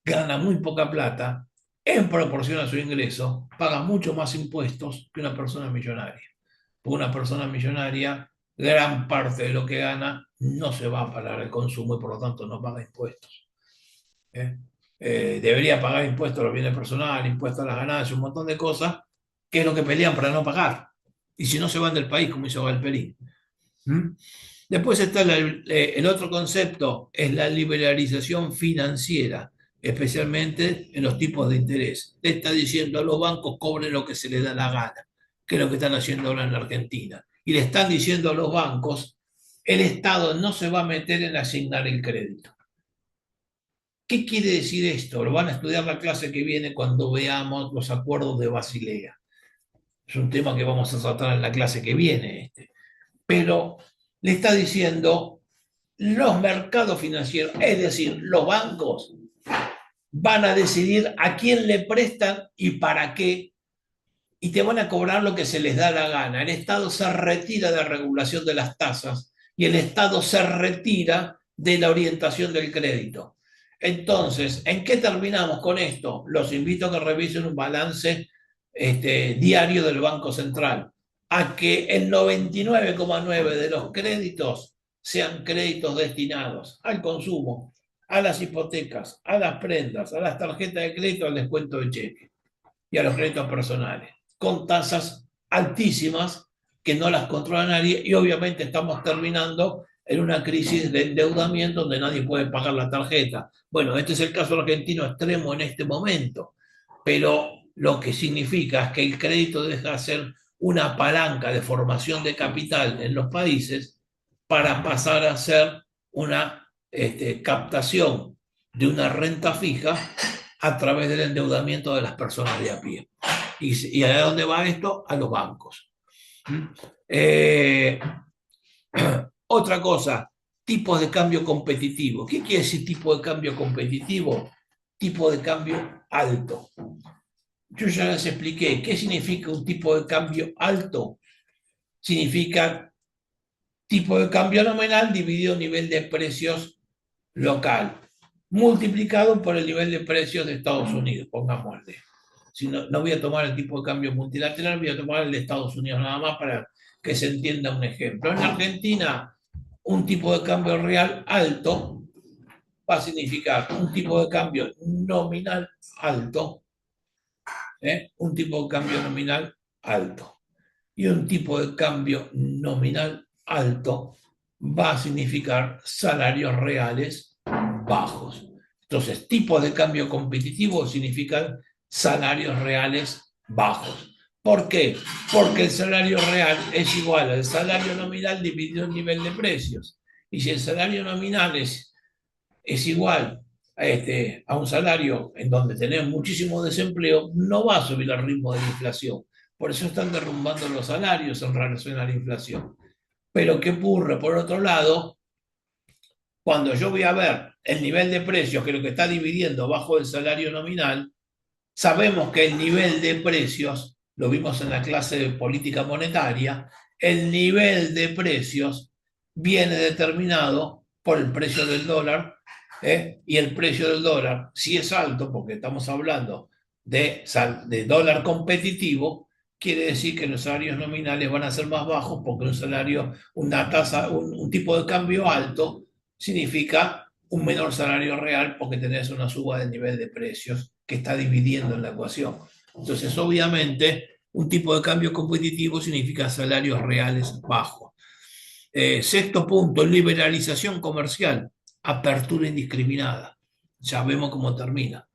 gana muy poca plata en proporción a su ingreso, paga mucho más impuestos que una persona millonaria. Una persona millonaria, gran parte de lo que gana no se va para el consumo y por lo tanto no paga impuestos. ¿Eh? Debería pagar impuestos a los bienes personales, impuestos a las ganancias, un montón de cosas, que es lo que pelean para no pagar. Y si no se van del país, como hizo Galperín. ¿Mm? Después está el otro concepto, es la liberalización financiera, especialmente en los tipos de interés. Le está diciendo a los bancos cobren lo que se les da la gana, que es lo que están haciendo ahora en la Argentina. Y le están diciendo a los bancos, el Estado no se va a meter en asignar el crédito. ¿Qué quiere decir esto? Lo van a estudiar la clase que viene cuando veamos los acuerdos de Basilea. Es un tema que vamos a tratar en la clase que viene. Pero le está diciendo, los mercados financieros, es decir, los bancos, van a decidir a quién le prestan y para qué, y te van a cobrar lo que se les da la gana. El Estado se retira de la regulación de las tasas y el Estado se retira de la orientación del crédito. Entonces, ¿en qué terminamos con esto? Los invito a que revisen un balance diario del Banco Central, a que el 99,9% de los créditos sean créditos destinados al consumo, a las hipotecas, a las prendas, a las tarjetas de crédito, al descuento de cheque y a los créditos personales, con tasas altísimas que no las controla nadie y obviamente estamos terminando en una crisis de endeudamiento donde nadie puede pagar la tarjeta. Bueno, este es el caso argentino extremo en este momento, pero lo que significa es que el crédito deja de ser una palanca de formación de capital en los países para pasar a ser una captación de una renta fija a través del endeudamiento de las personas de a pie. ¿Y a dónde va esto? A los bancos. Eh, Otra cosa, tipos de cambio competitivo. ¿Qué quiere decir tipo de cambio competitivo? Tipo de cambio alto. Yo ya les expliqué qué significa un tipo de cambio alto. Significa tipo de cambio nominal dividido nivel de precios local, multiplicado por el nivel de precios de Estados Unidos, pongámosle. Si no, no voy a tomar el tipo de cambio multilateral, voy a tomar el de Estados Unidos nada más para que se entienda un ejemplo. En Argentina, un tipo de cambio real alto va a significar un tipo de cambio nominal alto, un tipo de cambio nominal alto. Y un tipo de cambio nominal alto va a significar salarios reales bajos. Entonces, tipos de cambio competitivo significan salarios reales bajos. ¿Por qué? Porque el salario real es igual al salario nominal dividido en nivel de precios. Y si el salario nominal es igual a un salario en donde tenemos muchísimo desempleo, no va a subir al ritmo de la inflación. Por eso están derrumbando los salarios en relación a la inflación. Pero ¿qué ocurre? Por otro lado, cuando yo voy a ver el nivel de precios, que es lo que está dividiendo bajo el salario nominal, Sabemos que el nivel de precios, lo vimos en la clase de política monetaria, el nivel de precios viene determinado por el precio del dólar, y el precio del dólar, si es alto, porque estamos hablando de dólar competitivo, quiere decir que los salarios nominales van a ser más bajos porque un salario, una tasa, un tipo de cambio alto significa un menor salario real porque tenés una suba del nivel de precios que está dividiendo en la ecuación. Entonces, obviamente, un tipo de cambio competitivo significa salarios reales bajos. Sexto punto, liberalización comercial, apertura indiscriminada. Ya vemos cómo termina.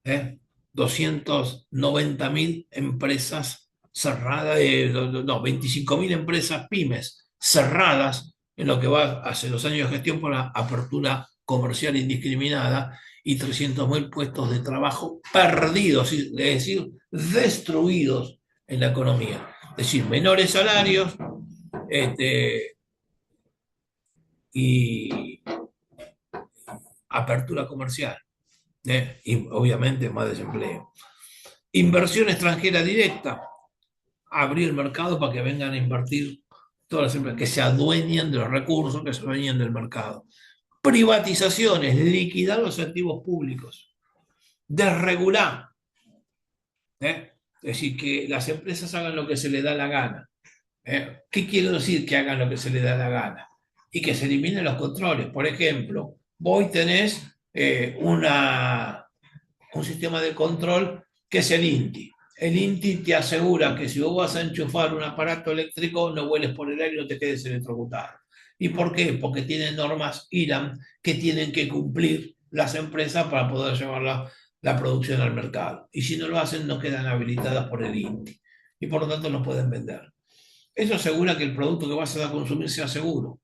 ¿eh? 290.000 empresas cerradas, no, 25.000 empresas pymes cerradas en lo que va hace 2 años de gestión por la apertura comercial indiscriminada y 300.000 puestos de trabajo perdidos, es decir, destruidos en la economía. Es decir, menores salarios este, y apertura comercial, y obviamente más desempleo. Inversión extranjera directa, abrir el mercado para que vengan a invertir todas las empresas, que se adueñen de los recursos, que se adueñen del mercado. Privatizaciones, liquidar los activos públicos, desregular, ¿eh? Es decir, que las empresas hagan lo que se les da la gana. ¿Qué quiero decir que hagan lo que se les da la gana? Y que se eliminen los controles. Por ejemplo, vos tenés un sistema de control que es el INTI. El INTI te asegura que si vos vas a enchufar un aparato eléctrico, no vueles por el aire y no te quedes electrocutado. ¿Y por qué? Porque tienen normas IRAM que tienen que cumplir las empresas para poder llevar la producción al mercado. Y si no lo hacen, no quedan habilitadas por el INTI. Y por lo tanto no pueden vender. Eso asegura que el producto que vas a consumir sea seguro.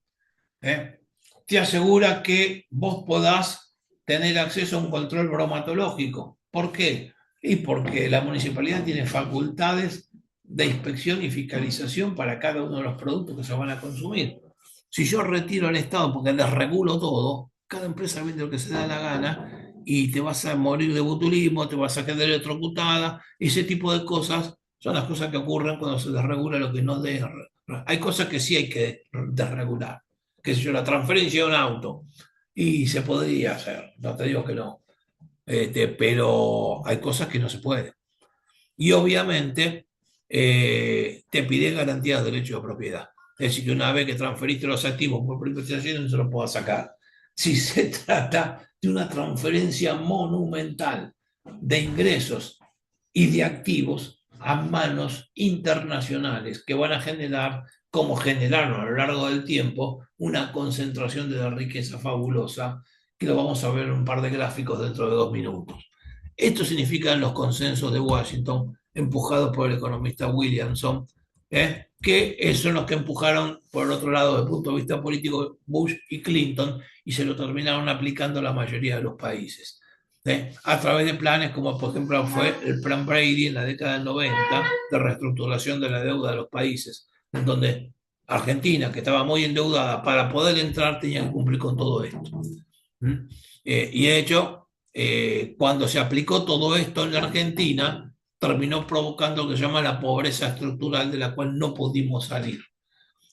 ¿eh? Te asegura que vos podás tener acceso a un control bromatológico. ¿Por qué? Y porque la municipalidad tiene facultades de inspección y fiscalización para cada uno de los productos que se van a consumir. Si yo retiro al Estado porque les regulo todo, cada empresa vende lo que se da la gana y te vas a morir de botulismo, te vas a quedar electrocutada, ese tipo de cosas son las cosas que ocurren cuando se desregula lo que no debe. Hay cosas que sí hay que desregular, qué sé yo, la transferencia de un auto. Y se podría hacer, no te digo que no, pero hay cosas que no se pueden. Y obviamente te pide garantía de derecho de propiedad. Es decir, que una vez que transferiste los activos por privatización no se los pueda sacar. Si se trata de una transferencia monumental de ingresos y de activos a manos internacionales que van a generar, como generaron a lo largo del tiempo, una concentración de la riqueza fabulosa, que lo vamos a ver en un par de gráficos dentro de 2 minutos. Esto significan los consensos de Washington, empujados por el economista Williamson, que son los que empujaron, por el otro lado, desde el punto de vista político, Bush y Clinton, y se lo terminaron aplicando a la mayoría de los países. A través de planes como por ejemplo fue el Plan Brady en la década del 90 de reestructuración de la deuda de los países, en donde Argentina, que estaba muy endeudada, para poder entrar tenía que cumplir con todo esto. ¿Mm? Y de hecho, cuando se aplicó todo esto en la Argentina, terminó provocando lo que se llama la pobreza estructural de la cual no pudimos salir.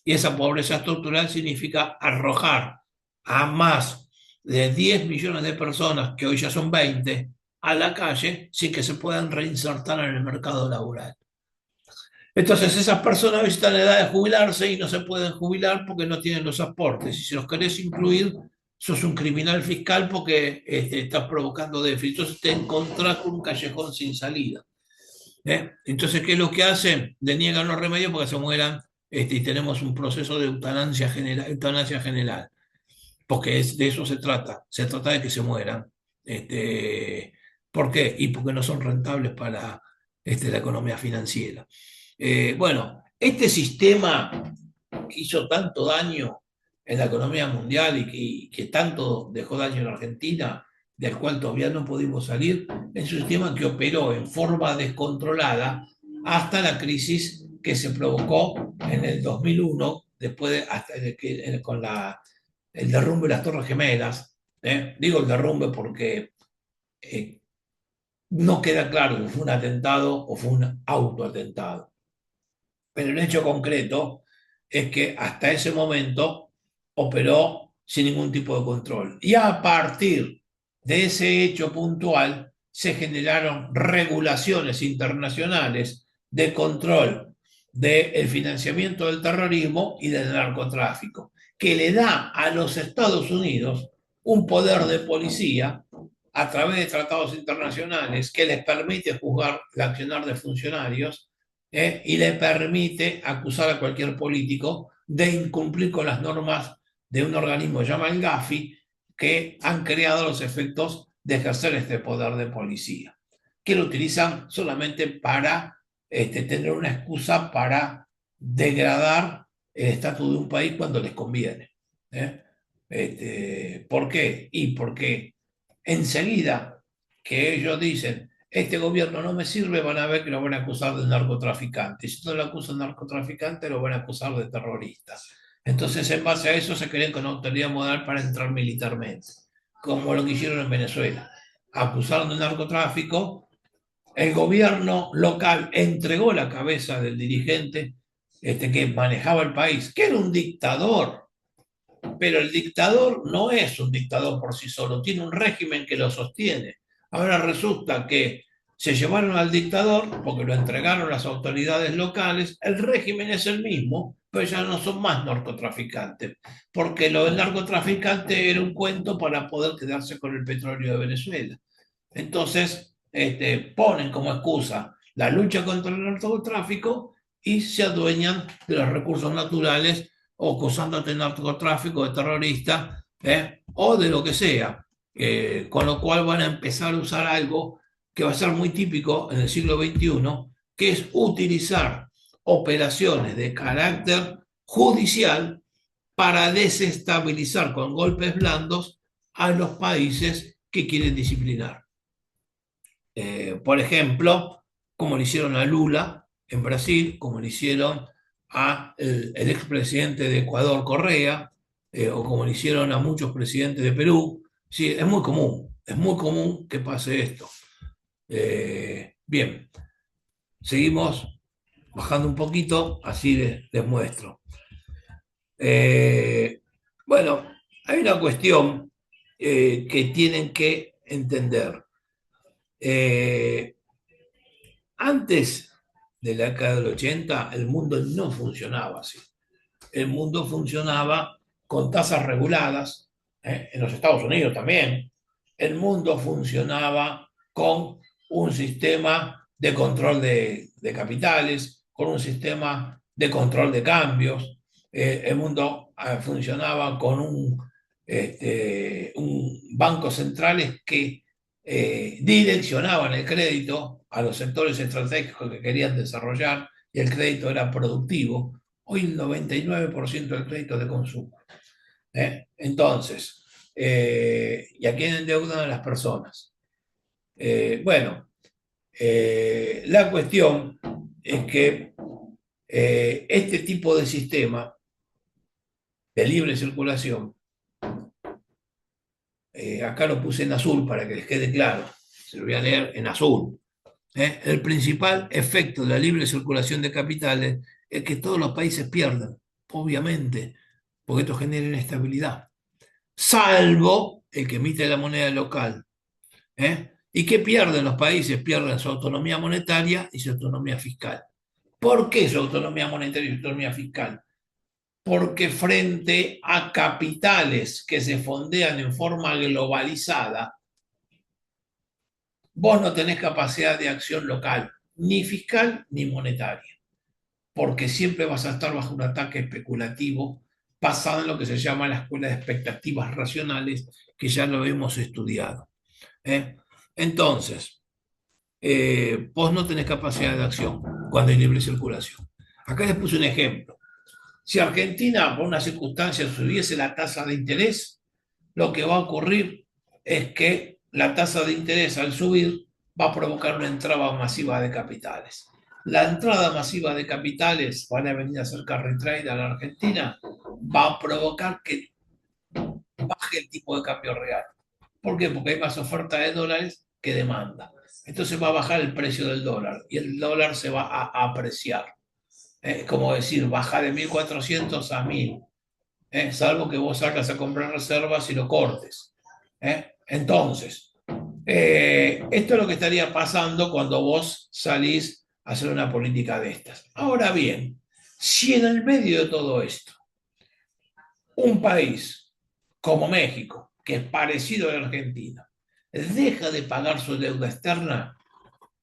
Y esa pobreza estructural significa arrojar a más de 10 millones de personas, que hoy ya son 20, a la calle sin que se puedan reinsertar en el mercado laboral. Entonces esas personas están en edad de jubilarse y no se pueden jubilar porque no tienen los aportes. Y si los querés incluir, sos un criminal fiscal porque estás provocando déficit. Entonces te encontrás con un callejón sin salida. Entonces, ¿qué es lo que hacen? Deniegan los remedios porque se mueran, y tenemos un proceso de eutanasia general, porque de eso se trata de que se mueran. ¿Por qué? Y porque no son rentables para la economía financiera. Bueno, este sistema que hizo tanto daño en la economía mundial y que tanto dejó daño en la Argentina, del cual todavía no pudimos salir, es un sistema que operó en forma descontrolada hasta la crisis que se provocó en el 2001, después hasta con el derrumbe de las Torres Gemelas. Digo el derrumbe porque No queda claro si fue un atentado o fue un autoatentado. Pero el hecho concreto es que hasta ese momento operó sin ningún tipo de control. Y a partir de ese hecho puntual se generaron regulaciones internacionales de control del financiamiento del terrorismo y del narcotráfico, que le da a los Estados Unidos un poder de policía a través de tratados internacionales que les permite juzgar el accionar de funcionarios, y le permite acusar a cualquier político de incumplir con las normas de un organismo que se llama el Gafi, que han creado los efectos de ejercer este poder de policía, que lo utilizan solamente para tener una excusa para degradar el estatus de un país cuando les conviene. ¿Eh? ¿Por qué? Y porque enseguida que ellos dicen este gobierno no me sirve, van a ver que lo van a acusar de narcotraficante. Si no lo acusan de narcotraficante, lo van a acusar de terrorista. Entonces, en base a eso, se creen con autoridad moral para entrar militarmente, como lo que hicieron en Venezuela. Acusaron de narcotráfico, el gobierno local entregó la cabeza del dirigente que manejaba el país, que era un dictador, pero el dictador no es un dictador por sí solo, tiene un régimen que lo sostiene. Ahora resulta que se llevaron al dictador porque lo entregaron las autoridades locales, el régimen es el mismo, pero ya no son más narcotraficantes, porque lo del narcotraficante era un cuento para poder quedarse con el petróleo de Venezuela. Entonces, ponen como excusa la lucha contra el narcotráfico y se adueñan de los recursos naturales o acusándote de narcotráfico, de terrorista, o de lo que sea. Con lo cual van a empezar a usar algo que va a ser muy típico en el siglo XXI, que es utilizar operaciones de carácter judicial para desestabilizar con golpes blandos a los países que quieren disciplinar. Por ejemplo, como le hicieron a Lula en Brasil, como le hicieron a el expresidente de Ecuador, Correa, o como le hicieron a muchos presidentes de Perú. Sí, es muy común que pase esto. Bien, seguimos bajando un poquito, así les muestro. Eh, bueno, hay una cuestión que tienen que entender. Eh, Antes de la década del 80, el mundo no funcionaba así. El mundo funcionaba con tasas reguladas, en los Estados Unidos también. El mundo funcionaba con un sistema de control de capitales, con un sistema de control de cambios. El mundo funcionaba con un bancos centrales que direccionaban el crédito a los sectores estratégicos que querían desarrollar y el crédito era productivo. Hoy el 99% del crédito es de consumo. Entonces, ¿y a quién endeudan a las personas? Bueno, la cuestión es que este tipo de sistema de libre circulación, acá lo puse en azul para que les quede claro, se lo voy a leer en azul. El principal efecto de la libre circulación de capitales es que todos los países pierden, obviamente, porque esto genera inestabilidad, salvo el que emite la moneda local. ¿Y qué pierden los países? Pierden su autonomía monetaria y su autonomía fiscal. ¿Por qué su autonomía monetaria y su autonomía fiscal? Porque frente a capitales que se fondean en forma globalizada, vos no tenés capacidad de acción local, ni fiscal ni monetaria, porque siempre vas a estar bajo un ataque especulativo basado en lo que se llama la escuela de expectativas racionales, que ya lo hemos estudiado. ¿Eh? Entonces, vos no tenés capacidad de acción cuando hay libre circulación. Acá les puse un ejemplo. Si Argentina, por una circunstancia, subiese la tasa de interés, lo que va a ocurrir es que la tasa de interés al subir va a provocar una entrada masiva de capitales. La entrada masiva de capitales van a venir a hacer carry trade a la Argentina, va a provocar que baje el tipo de cambio real. ¿Por qué? Porque hay más oferta de dólares que demanda. entonces va a bajar el precio del dólar y el dólar se va a apreciar. Como decir, baja de 1.400 a 1.000, salvo que vos sacas a comprar reservas y lo cortes. Entonces, esto es lo que estaría pasando cuando vos salís a hacer una política de estas. Ahora bien, si en el medio de todo esto, un país como México, que es parecido a la Argentina, deja de pagar su deuda externa,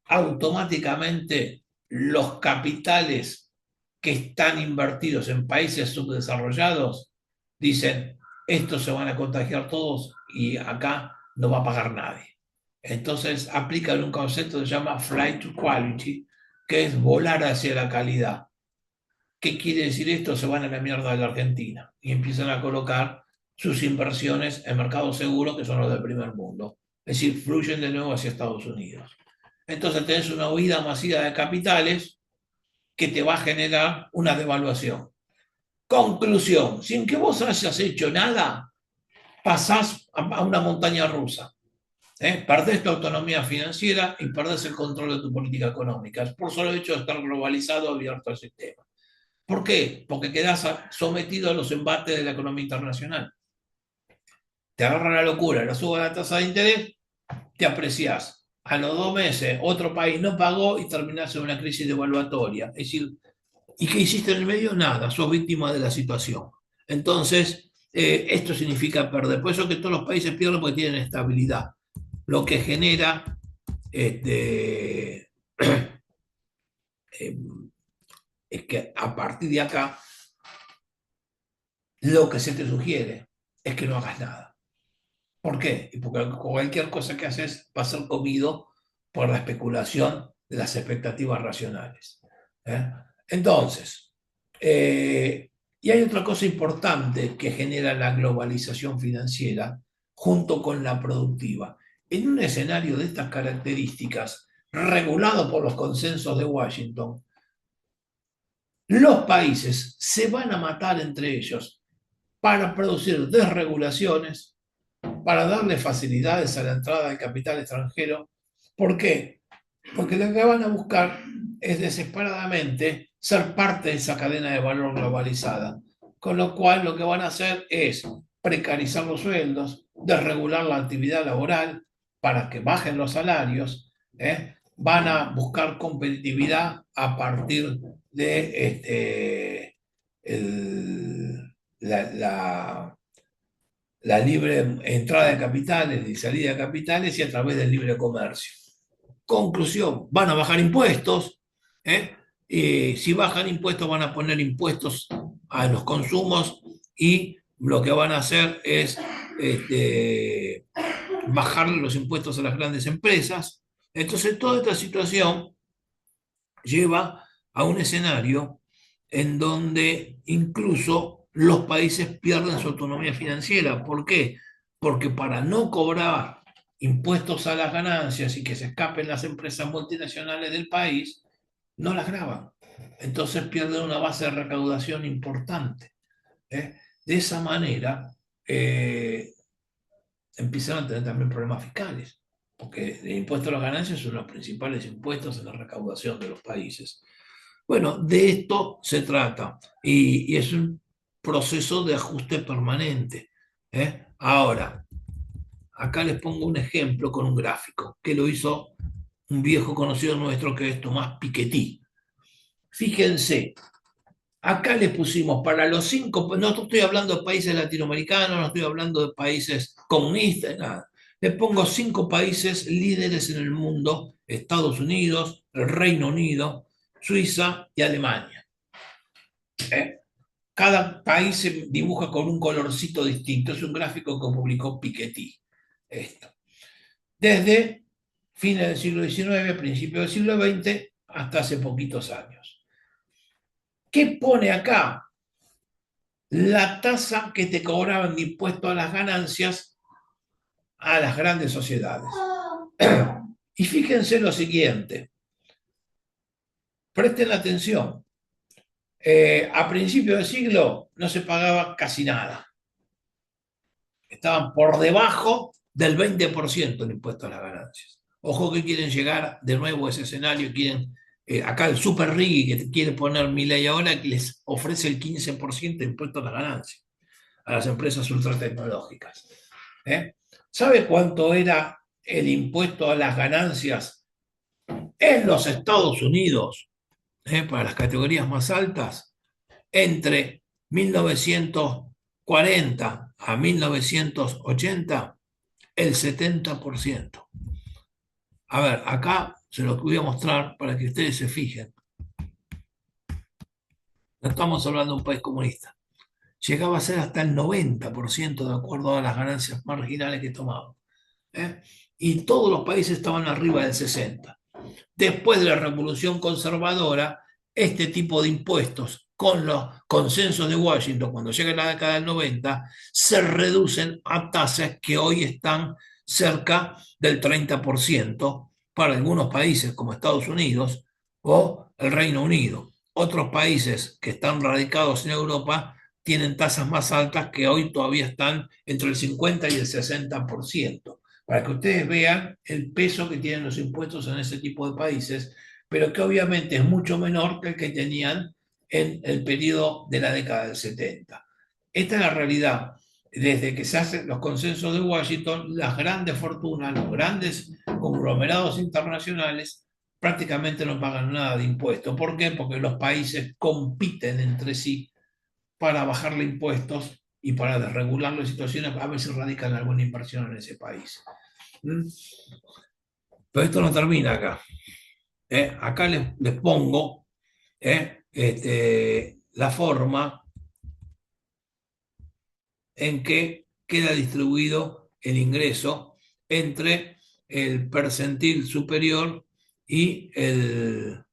automáticamente los capitales que están invertidos en países subdesarrollados dicen, estos se van a contagiar todos y acá no va a pagar nadie. Entonces aplican un concepto que se llama flight to quality, que es volar hacia la calidad. ¿Qué quiere decir esto? Se van a la mierda de la Argentina y empiezan a colocar sus inversiones en mercados seguros, que son los del primer mundo. Es decir, fluyen de nuevo hacia Estados Unidos. Entonces tenés una huida masiva de capitales que te va a generar una devaluación. Conclusión, sin que vos hayas hecho nada, pasás a una montaña rusa. Perdés tu autonomía financiera y perdés el control de tu política económica. Es por solo hecho de estar globalizado, abierto al sistema. ¿Por qué? Porque quedás sometido a los embates de la economía internacional. Te agarra la locura, la suba la tasa de interés, te apreciás. A los 2 meses, otro país no pagó y terminás en una crisis devaluatoria. Es decir, ¿y qué hiciste en el medio? Nada, sos víctima de la situación. Entonces, esto significa perder. Por eso que todos los países pierden porque tienen estabilidad. Lo que genera este, es que a partir de acá, lo que se te sugiere es que no hagas nada. ¿Por qué? Porque cualquier cosa que haces va a ser comido por la especulación de las expectativas racionales. ¿eh? Entonces, y hay otra cosa importante que genera la globalización financiera junto con la productiva. En un escenario de estas características, regulado por los consensos de Washington, los países se van a matar entre ellos para producir desregulaciones, para darle facilidades a la entrada de capital extranjero. ¿Por qué? Porque lo que van a buscar es desesperadamente ser parte de esa cadena de valor globalizada. Con lo cual lo que van a hacer es precarizar los sueldos, desregular la actividad laboral para que bajen los salarios, van a buscar competitividad a partir de la la libre entrada de capitales y salida de capitales y a través del libre comercio. Conclusión, van a bajar impuestos, ¿eh? Y si bajan impuestos van a poner impuestos a los consumos y lo que van a hacer es bajarle los impuestos a las grandes empresas. Entonces toda esta situación lleva a un escenario en donde incluso los países pierden su autonomía financiera. ¿Por qué? Porque para no cobrar impuestos a las ganancias y que se escapen las empresas multinacionales del país, no las graban. Entonces pierden una base de recaudación importante. De esa manera, empiezan a tener también problemas fiscales, porque el impuesto a las ganancias es uno de los principales impuestos en la recaudación de los países. Bueno, de esto se trata y es un proceso de ajuste permanente. Ahora, acá les pongo un ejemplo con un gráfico que lo hizo un viejo conocido nuestro que es Tomás Piketty. Fíjense, acá les pusimos para los 5, no estoy hablando de países latinoamericanos, no estoy hablando de países comunistas, nada. Les pongo 5 países líderes en el mundo: Estados Unidos, el Reino Unido, Suiza y Alemania. Cada país se dibuja con un colorcito distinto. Es un gráfico que publicó Piketty. Esto. Desde fines del siglo XIX, principios del siglo XX, hasta hace poquitos años. ¿Qué pone acá? La tasa que te cobraban de impuesto a las ganancias a las grandes sociedades. Y fíjense lo siguiente, presten atención, a principios del siglo no se pagaba casi nada, estaban por debajo del 20% el impuesto a las ganancias. Ojo que quieren llegar de nuevo a ese escenario, quieren, acá el Super Riggy que quiere poner Milei ahora, que les ofrece el 15% de impuesto a la ganancia a las empresas ultratecnológicas. ¿Eh? ¿Sabe cuánto era el impuesto a las ganancias en los Estados Unidos, para las categorías más altas? Entre 1940 a 1980, el 70%. A ver, acá se lo voy a mostrar para que ustedes se fijen. No estamos hablando de un país comunista. Llegaba a ser hasta el 90% de acuerdo a las ganancias marginales que tomaban. ¿Eh? Y todos los países estaban arriba del 60%. Después de la revolución conservadora, este tipo de impuestos, con los consensos de Washington, cuando llega la década del 90, se reducen a tasas que hoy están cerca del 30% para algunos países como Estados Unidos o el Reino Unido. Otros países que están radicados en Europa tienen tasas más altas que hoy todavía están entre el 50 y el 60%, para que ustedes vean el peso que tienen los impuestos en ese tipo de países, pero que obviamente es mucho menor que el que tenían en el periodo de la década del 70. Esta es la realidad. Desde que se hacen los consensos de Washington, las grandes fortunas, los grandes conglomerados internacionales prácticamente no pagan nada de impuestos. ¿Por qué? Porque los países compiten entre sí para bajarle impuestos y para desregular las situaciones, a ver si radican alguna inversión en ese país. ¿Mm? Pero esto no termina acá. Acá les pongo la forma en que queda distribuido el ingreso entre el percentil superior y el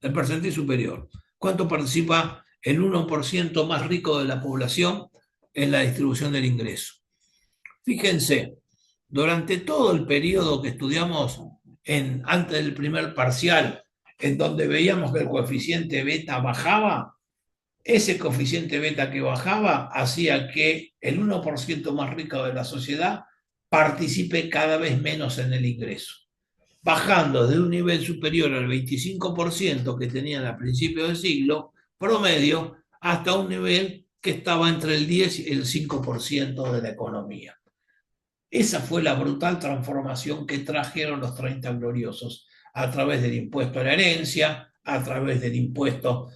percentil superior. ¿Cuánto participa el 1% más rico de la población en la distribución del ingreso? Fíjense, durante todo el periodo que estudiamos antes del primer parcial, en donde veíamos que el coeficiente beta bajaba, ese coeficiente beta que bajaba hacía que el 1% más rico de la sociedad participe cada vez menos en el ingreso, bajando de un nivel superior al 25% que tenían a principios del siglo promedio hasta un nivel que estaba entre el 10 y el 5% de la economía. Esa fue la brutal transformación que trajeron los 30 gloriosos a través del impuesto a la herencia, a través del impuesto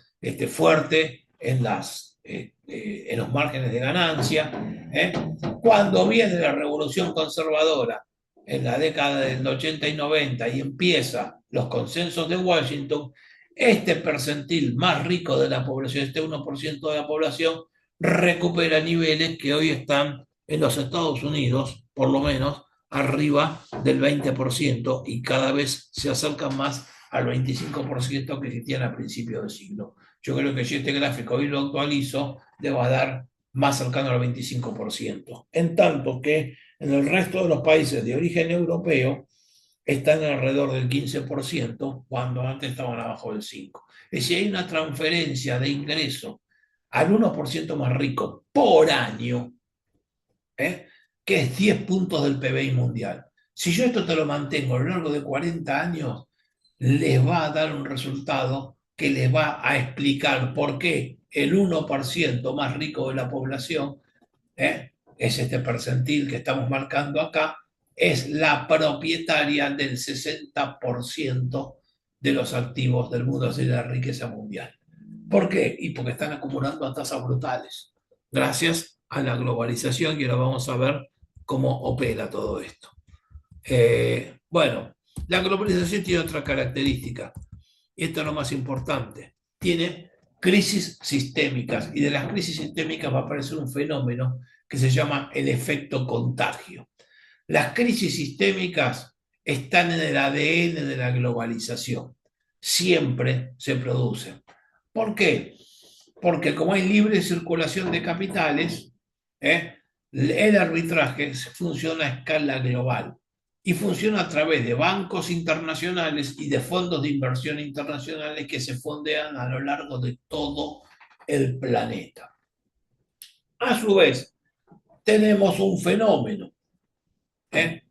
fuerte en los márgenes de ganancia. ¿Eh? Cuando viene la revolución conservadora en la década del 80 y 90 y empieza los consensos de Washington, este percentil más rico de la población, este 1% de la población, recupera niveles que hoy están en los Estados Unidos, por lo menos, arriba del 20% y cada vez se acercan más al 25% que existían a principios del siglo. Yo creo que si este gráfico hoy lo actualizo, le va a dar más cercano al 25%. En tanto que en el resto de los países de origen europeo están alrededor del 15%, cuando antes estaban abajo del 5%. Es decir, hay una transferencia de ingreso al 1% más rico por año, que es 10 puntos del PBI mundial. Si yo esto te lo mantengo a lo largo de 40 años, les va a dar un resultado que les va a explicar por qué el 1% más rico de la población, es este percentil que estamos marcando acá, es la propietaria del 60% de los activos del mundo, así de la riqueza mundial. ¿Por qué? Y porque están acumulando a tasas brutales, gracias a la globalización, y ahora vamos a ver cómo opera todo esto. Bueno, la globalización tiene otra característica, y esto es lo más importante, tiene crisis sistémicas, y de las crisis sistémicas va a aparecer un fenómeno que se llama el efecto contagio. Las crisis sistémicas están en el ADN de la globalización, siempre se producen. ¿Por qué? Porque como hay libre circulación de capitales, el arbitraje funciona a escala global y funciona a través de bancos internacionales y de fondos de inversión internacionales que se fondean a lo largo de todo el planeta. A su vez, tenemos un fenómeno, ¿eh?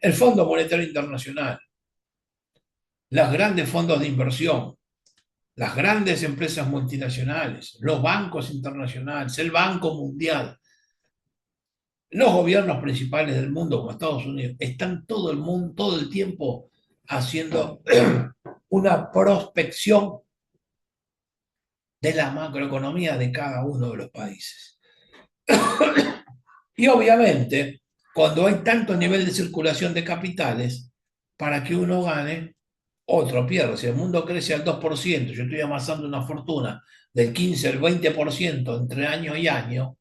El Fondo Monetario Internacional, los grandes fondos de inversión, las grandes empresas multinacionales, los bancos internacionales, el Banco Mundial, los gobiernos principales del mundo, como Estados Unidos, están todo el mundo, todo el tiempo haciendo una prospección de la macroeconomía de cada uno de los países. Y obviamente, cuando hay tanto nivel de circulación de capitales, para que uno gane, otro pierde. Si el mundo crece al 2%, yo estoy amasando una fortuna del 15 al 20% entre año y año,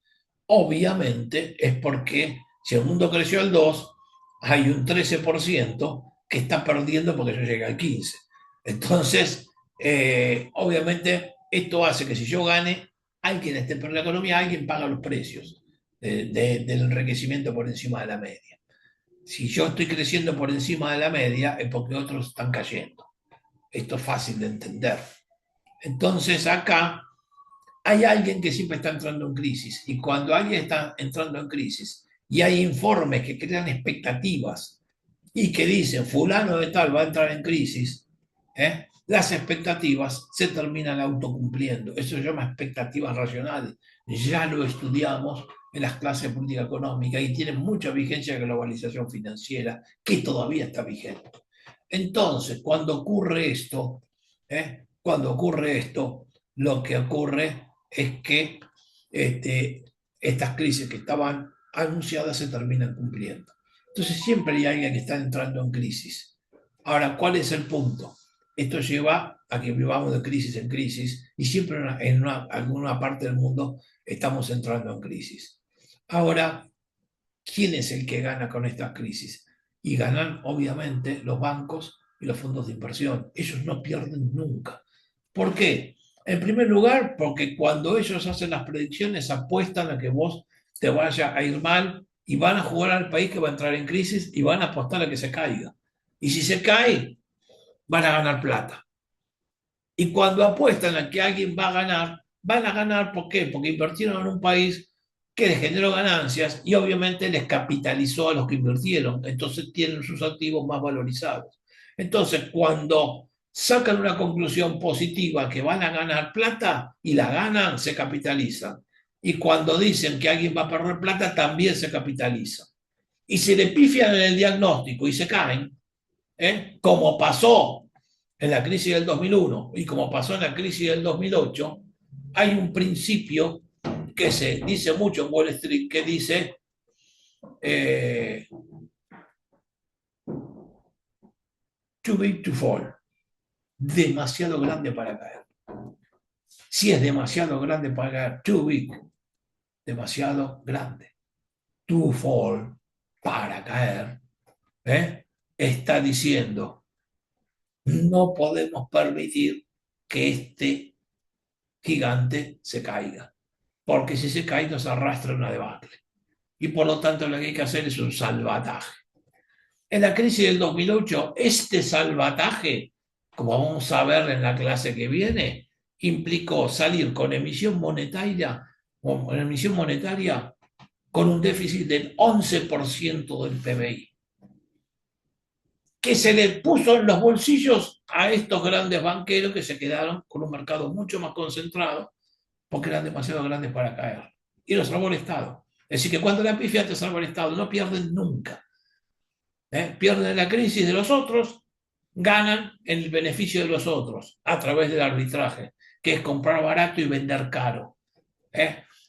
obviamente es porque si el mundo creció al 2, hay un 13% que está perdiendo porque yo llegué al 15. Entonces, obviamente, esto hace que si yo gane, alguien esté perdiendo la economía, alguien paga los precios del enriquecimiento por encima de la media. Si yo estoy creciendo por encima de la media, es porque otros están cayendo. Esto es fácil de entender. Entonces, acá hay alguien que siempre está entrando en crisis. Y cuando alguien está entrando en crisis y hay informes que crean expectativas y que dicen fulano de tal va a entrar en crisis, las expectativas se terminan autocumpliendo. Eso se llama expectativas racionales. Ya lo estudiamos en las clases de política económica y tiene mucha vigencia la globalización financiera, que todavía está vigente. Entonces, cuando ocurre esto, lo que ocurre es que estas crisis que estaban anunciadas se terminan cumpliendo. Entonces siempre hay alguien que está entrando en crisis. Ahora, ¿cuál es el punto? Esto lleva a que vivamos de crisis en crisis y siempre en alguna parte del mundo estamos entrando en crisis. Ahora, ¿quién es el que gana con estas crisis? Y ganan, obviamente, los bancos y los fondos de inversión. Ellos no pierden nunca. ¿Por qué? En primer lugar, porque cuando ellos hacen las predicciones apuestan a que vos te vaya a ir mal y van a jugar al país que va a entrar en crisis y van a apostar a que se caiga. Y si se cae, van a ganar plata. Y cuando apuestan a que alguien va a ganar, van a ganar ¿por qué? Porque invirtieron en un país que les generó ganancias y obviamente les capitalizó a los que invirtieron. Entonces tienen sus activos más valorizados. Entonces, cuando sacan una conclusión positiva que van a ganar plata y la ganan, se capitalizan. Y cuando dicen que alguien va a perder plata, también se capitaliza. Y si le pifian en el diagnóstico y se caen, como pasó en la crisis del 2001 y como pasó en la crisis del 2008, hay un principio que se dice mucho en Wall Street que dice too big to fall, demasiado grande para caer. Si es demasiado grande para caer, too big, demasiado grande. To fall, para caer, está diciendo, no podemos permitir que este gigante se caiga, porque si se cae nos arrastra una debacle. Y por lo tanto lo que hay que hacer es un salvataje. En la crisis del 2008, este salvataje, como vamos a ver en la clase que viene, implicó salir con emisión monetaria con un déficit del 11% del PBI, que se le puso en los bolsillos a estos grandes banqueros que se quedaron con un mercado mucho más concentrado porque eran demasiado grandes para caer. Y lo salvó el Estado. Es decir, que cuando la pifia te salva el Estado, no pierden nunca. Pierden la crisis de los otros, ganan el beneficio de los otros a través del arbitraje, que es comprar barato y vender caro.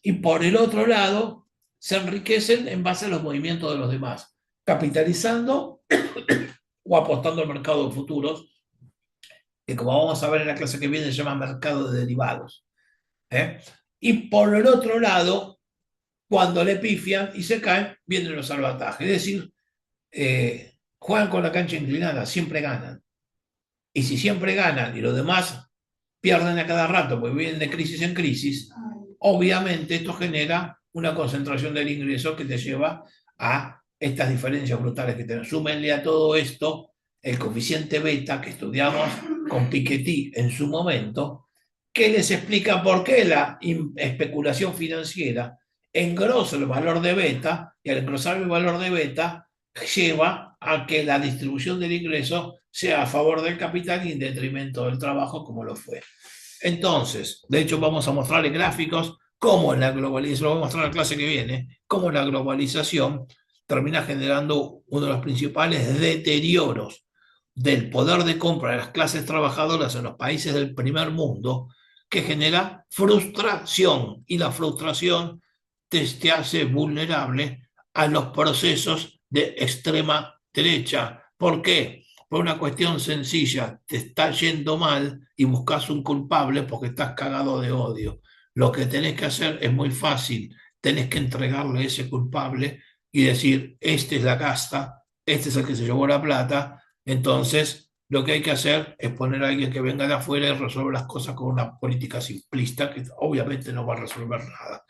Y por el otro lado, se enriquecen en base a los movimientos de los demás, capitalizando o apostando al mercado de futuros, que como vamos a ver en la clase que viene se llama mercado de derivados. Y por el otro lado, cuando le pifian y se caen, vienen los salvatajes. Es decir, juegan con la cancha inclinada, siempre ganan. Y si siempre ganan y los demás pierden a cada rato porque vienen de crisis en crisis, obviamente esto genera una concentración del ingreso que te lleva a estas diferencias brutales que tenemos. Súmenle a todo esto el coeficiente beta que estudiamos con Piketty en su momento, que les explica por qué la especulación financiera engrosa el valor de beta y al engrosar el valor de beta lleva a que la distribución del ingreso sea a favor del capital y en detrimento del trabajo, como lo fue. Entonces, de hecho, vamos a mostrar en gráficos cómo la globalización, lo voy a mostrar en la clase que viene, cómo la globalización termina generando uno de los principales deterioros del poder de compra de las clases trabajadoras en los países del primer mundo, que genera frustración, y la frustración te hace vulnerable a los procesos de extrema derecha. ¿Por qué? Por una cuestión sencilla: te está yendo mal y buscas un culpable porque estás cagado de odio. Lo que tenés que hacer es muy fácil: tenés que entregarle a ese culpable y decir, este es la casta, este es el que se llevó la plata. Entonces lo que hay que hacer es poner a alguien que venga de afuera y resolver las cosas con una política simplista que obviamente no va a resolver nada.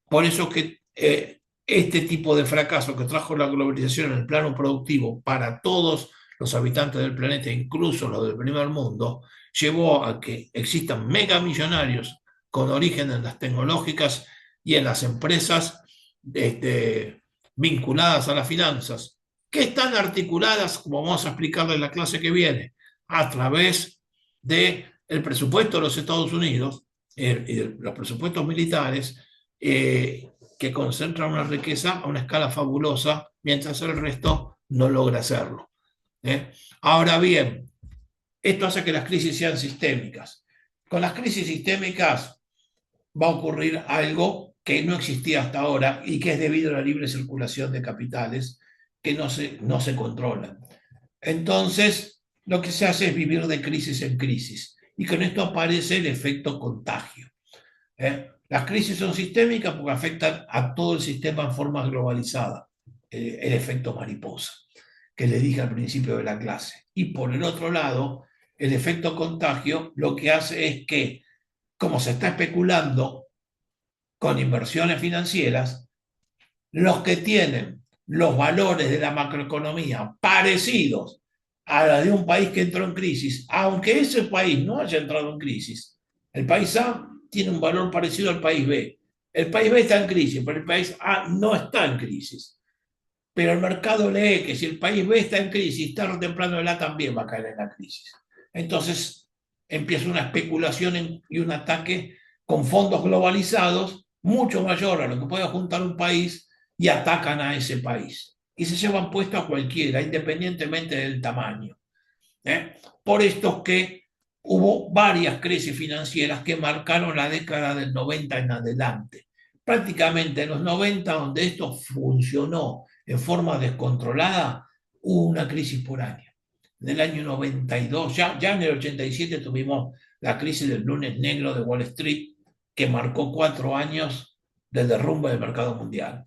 Por eso que este tipo de fracaso que trajo la globalización en el plano productivo para todos los habitantes del planeta, incluso los del primer mundo, llevó a que existan megamillonarios con origen en las tecnológicas y en las empresas vinculadas a las finanzas, que están articuladas, como vamos a explicarle en la clase que viene, a través del presupuesto de los Estados Unidos y de los presupuestos militares, que concentran una riqueza a una escala fabulosa, mientras el resto no logra hacerlo. ¿Eh? Ahora bien, esto hace que las crisis sean sistémicas. Con las crisis sistémicas va a ocurrir algo que no existía hasta ahora y que es debido a la libre circulación de capitales que no se controlan. Entonces, lo que se hace es vivir de crisis en crisis, y con esto aparece el efecto contagio. Las crisis son sistémicas porque afectan a todo el sistema en forma globalizada, el efecto mariposa, que le dije al principio de la clase. Y por el otro lado, el efecto contagio lo que hace es que, como se está especulando con inversiones financieras, los que tienen los valores de la macroeconomía parecidos a la de un país que entró en crisis, aunque ese país no haya entrado en crisis, el país A tiene un valor parecido al país B. El país B está en crisis, pero el país A no está en crisis. Pero el mercado lee que si el país B está en crisis, tarde o temprano el A también va a caer en la crisis. Entonces empieza una especulación y un ataque con fondos globalizados mucho mayor a lo que puede juntar un país, y atacan a ese país. Y se llevan puesto a cualquiera, independientemente del tamaño. Por esto es que hubo varias crisis financieras que marcaron la década del 90 en adelante. Prácticamente en los 90, donde esto funcionó en forma descontrolada, hubo una crisis por año. En el año 92, ya en el 87 tuvimos la crisis del lunes negro de Wall Street, que marcó 4 años del derrumbe del mercado mundial.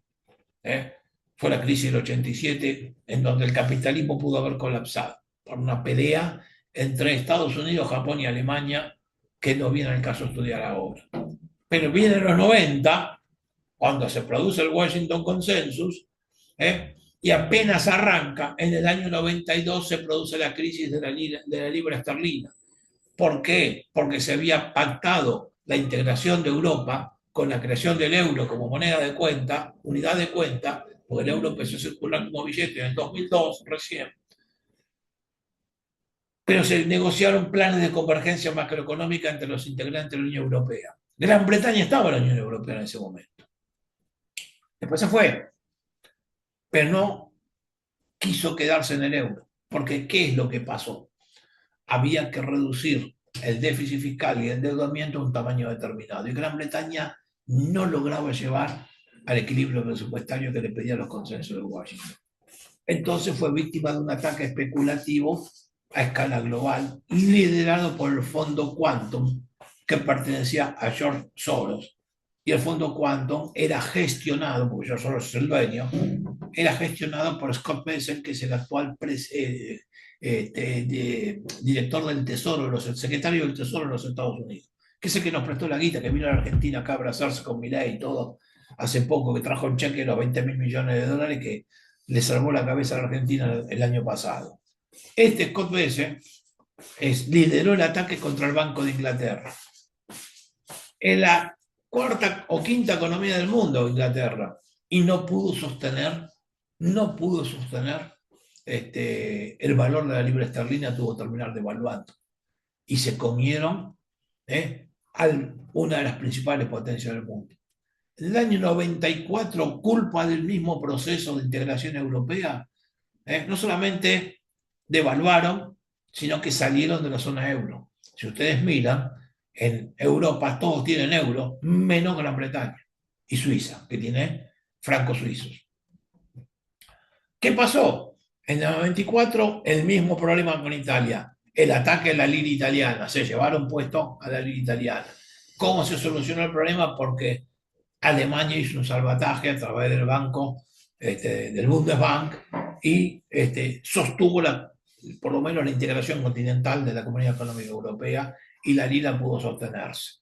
¿Eh? Fue la crisis del 87, en donde el capitalismo pudo haber colapsado por una pelea entre Estados Unidos, Japón y Alemania, que no viene al caso estudiar ahora. Pero vienen los 90, cuando se produce el Washington Consensus, y apenas arranca, en el año 92 se produce la crisis de la libra esterlina. ¿Por qué? Porque se había pactado la integración de Europa con la creación del euro como moneda de cuenta, unidad de cuenta, porque el euro empezó a circular como billete en el 2002 recién. Pero se negociaron planes de convergencia macroeconómica entre los integrantes de la Unión Europea. Gran Bretaña estaba en la Unión Europea en ese momento. Después se fue, pero no quiso quedarse en el euro. Porque ¿qué es lo que pasó? Había que reducir el déficit fiscal y el endeudamiento a un tamaño determinado. Y Gran Bretaña no lograba llevar al equilibrio presupuestario que le pedían los consensos de Washington. Entonces fue víctima de un ataque especulativo a escala global, liderado por el fondo Quantum, que pertenecía a George Soros. Y el fondo Quantum era gestionado, porque George Soros es el dueño, era gestionado por Scott Bessent, que es el actual director del Tesoro, el secretario del Tesoro de los Estados Unidos, que es el que nos prestó la guita, que vino a la Argentina acá a abrazarse con Milei y todo, hace poco, que trajo un cheque de los 20.000 millones de dólares que le salvó la cabeza a la Argentina el año pasado. Este Scott Bessent lideró el ataque contra el Banco de Inglaterra. En la cuarta o quinta economía del mundo, Inglaterra, y no pudo sostener no pudo sostener el valor de la libra esterlina, tuvo que terminar devaluando. Y se comieron una de las principales potencias del mundo. En el año 94, culpa del mismo proceso de integración europea, no solamente devaluaron, sino que salieron de la zona euro. Si ustedes miran, en Europa todos tienen euro, menos Gran Bretaña y Suiza, que tiene francos suizos. ¿Qué pasó? En el 94, el mismo problema con Italia. El ataque a la lira italiana. Se llevaron puesto a la lira italiana. ¿Cómo se solucionó el problema? Porque Alemania hizo un salvataje a través del banco, del Bundesbank, y sostuvo por lo menos la integración continental de la Comunidad Económica Europea, y la lira pudo sostenerse.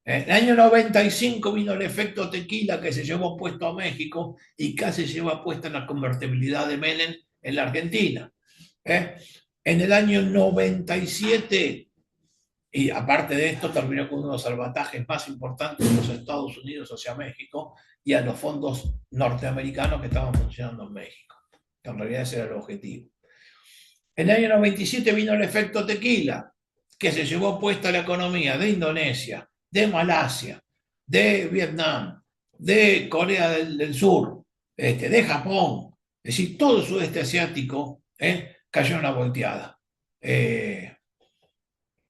En el año 95 vino el efecto tequila, que se llevó puesto a México y casi lleva puesta la convertibilidad de Menem en la Argentina. En el año 97, y aparte de esto, terminó con uno de los salvatajes más importantes de los Estados Unidos hacia México y a los fondos norteamericanos que estaban funcionando en México, que en realidad ese era el objetivo. En el año 97 vino el efecto tequila, que se llevó puesta la economía de Indonesia, de Malasia, de Vietnam, de Corea del Sur, de Japón. Es decir, todo el sudeste asiático cayó en la volteada.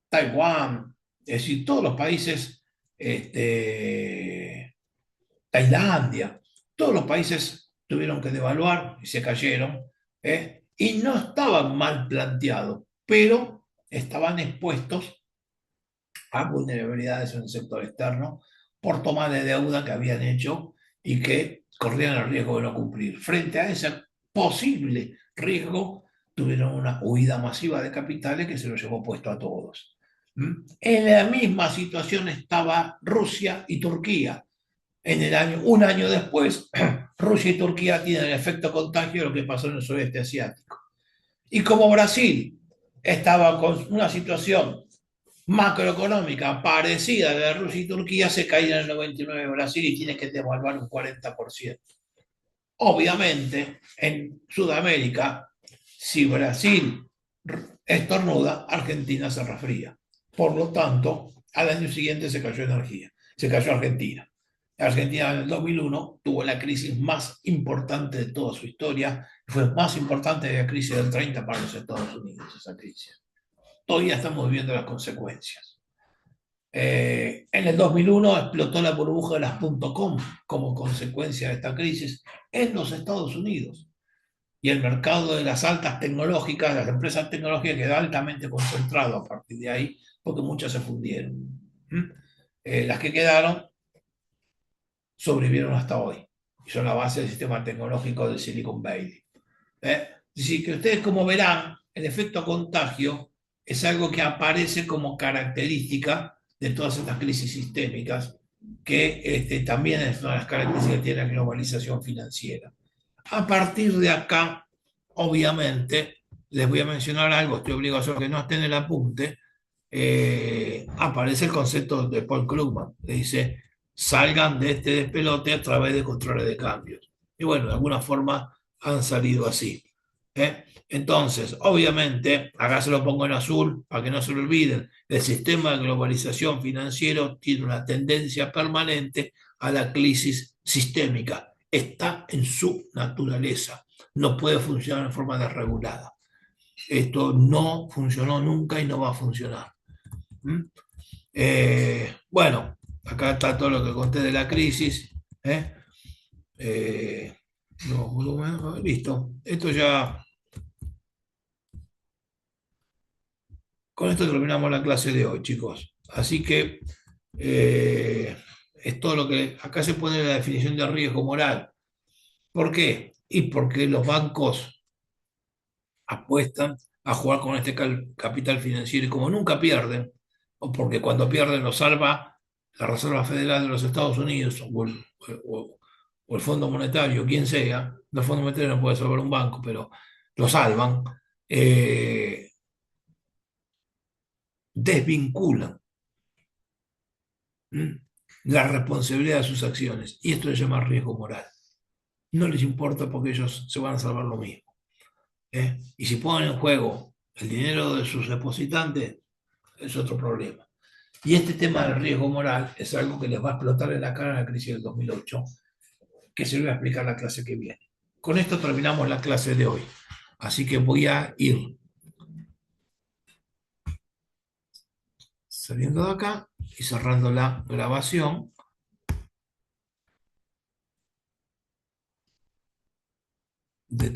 Taiwán, es decir, todos los países, Tailandia, todos los países tuvieron que devaluar y se cayeron, y no estaban mal planteados, pero estaban expuestos a vulnerabilidades en el sector externo por toma de deuda que habían hecho y que corrían el riesgo de no cumplir. Frente a ese posible riesgo, tuvieron una huida masiva de capitales que se lo llevó puesto a todos. En la misma situación estaba Rusia y Turquía. Un año después, Rusia y Turquía tienen el efecto contagio de lo que pasó en el sudeste asiático. Y como Brasil estaba con una situación macroeconómica parecida a la de Rusia y Turquía, se cae en el 99 Brasil y tiene que devaluar un 40%. Obviamente, en Sudamérica, si Brasil estornuda, Argentina se resfría. Por lo tanto, al año siguiente se cayó energía, se cayó Argentina. Argentina en el 2001 tuvo la crisis más importante de toda su historia, fue más importante que la crisis del 30 para los Estados Unidos, esa crisis. Todavía estamos viviendo las consecuencias. En el 2001 explotó la burbuja de las .com como consecuencia de esta crisis en los Estados Unidos. Y el mercado de las altas tecnológicas, las empresas tecnológicas, quedó altamente concentrado a partir de ahí, porque muchas se fundieron. Las que quedaron sobrevivieron hasta hoy y son la base del sistema tecnológico del Silicon Valley. Así que ustedes, como verán, el efecto contagio es algo que aparece como característica de todas estas crisis sistémicas, que también es una de las características que tiene la globalización financiera. A partir de acá, obviamente, les voy a mencionar algo, estoy obligado a hacer que no esté en el apunte. Aparece el concepto de Paul Krugman, que dice: salgan de este despelote a través de controles de cambios. Y bueno, de alguna forma han salido así. Entonces, obviamente, acá se lo pongo en azul para que no se lo olviden, el sistema de globalización financiero tiene una tendencia permanente a la crisis sistémica. Está en su naturaleza. No puede funcionar en forma desregulada. Esto no funcionó nunca y no va a funcionar. Bueno, acá está todo lo que conté de la crisis. No, listo. Esto ya. Con esto terminamos la clase de hoy, chicos. Así que es todo lo que. Acá se pone la definición de riesgo moral. ¿Por qué? Y porque los bancos apuestan a jugar con este capital financiero y como nunca pierden, o porque cuando pierden lo salva la Reserva Federal de los Estados Unidos o el Fondo Monetario, quien sea, el Fondo Monetario no puede salvar un banco, pero lo salvan, desvinculan la responsabilidad de sus acciones y esto se llama riesgo moral. no les importa porque ellos se van a salvar lo mismo. ¿Eh? Y si ponen en juego el dinero de sus depositantes, es otro problema. Y este tema del riesgo moral es algo que les va a explotar en la cara en la crisis del 2008, que se lo voy a explicar la clase que viene. Con esto terminamos la clase de hoy. Así que voy a ir saliendo de acá y cerrando la grabación de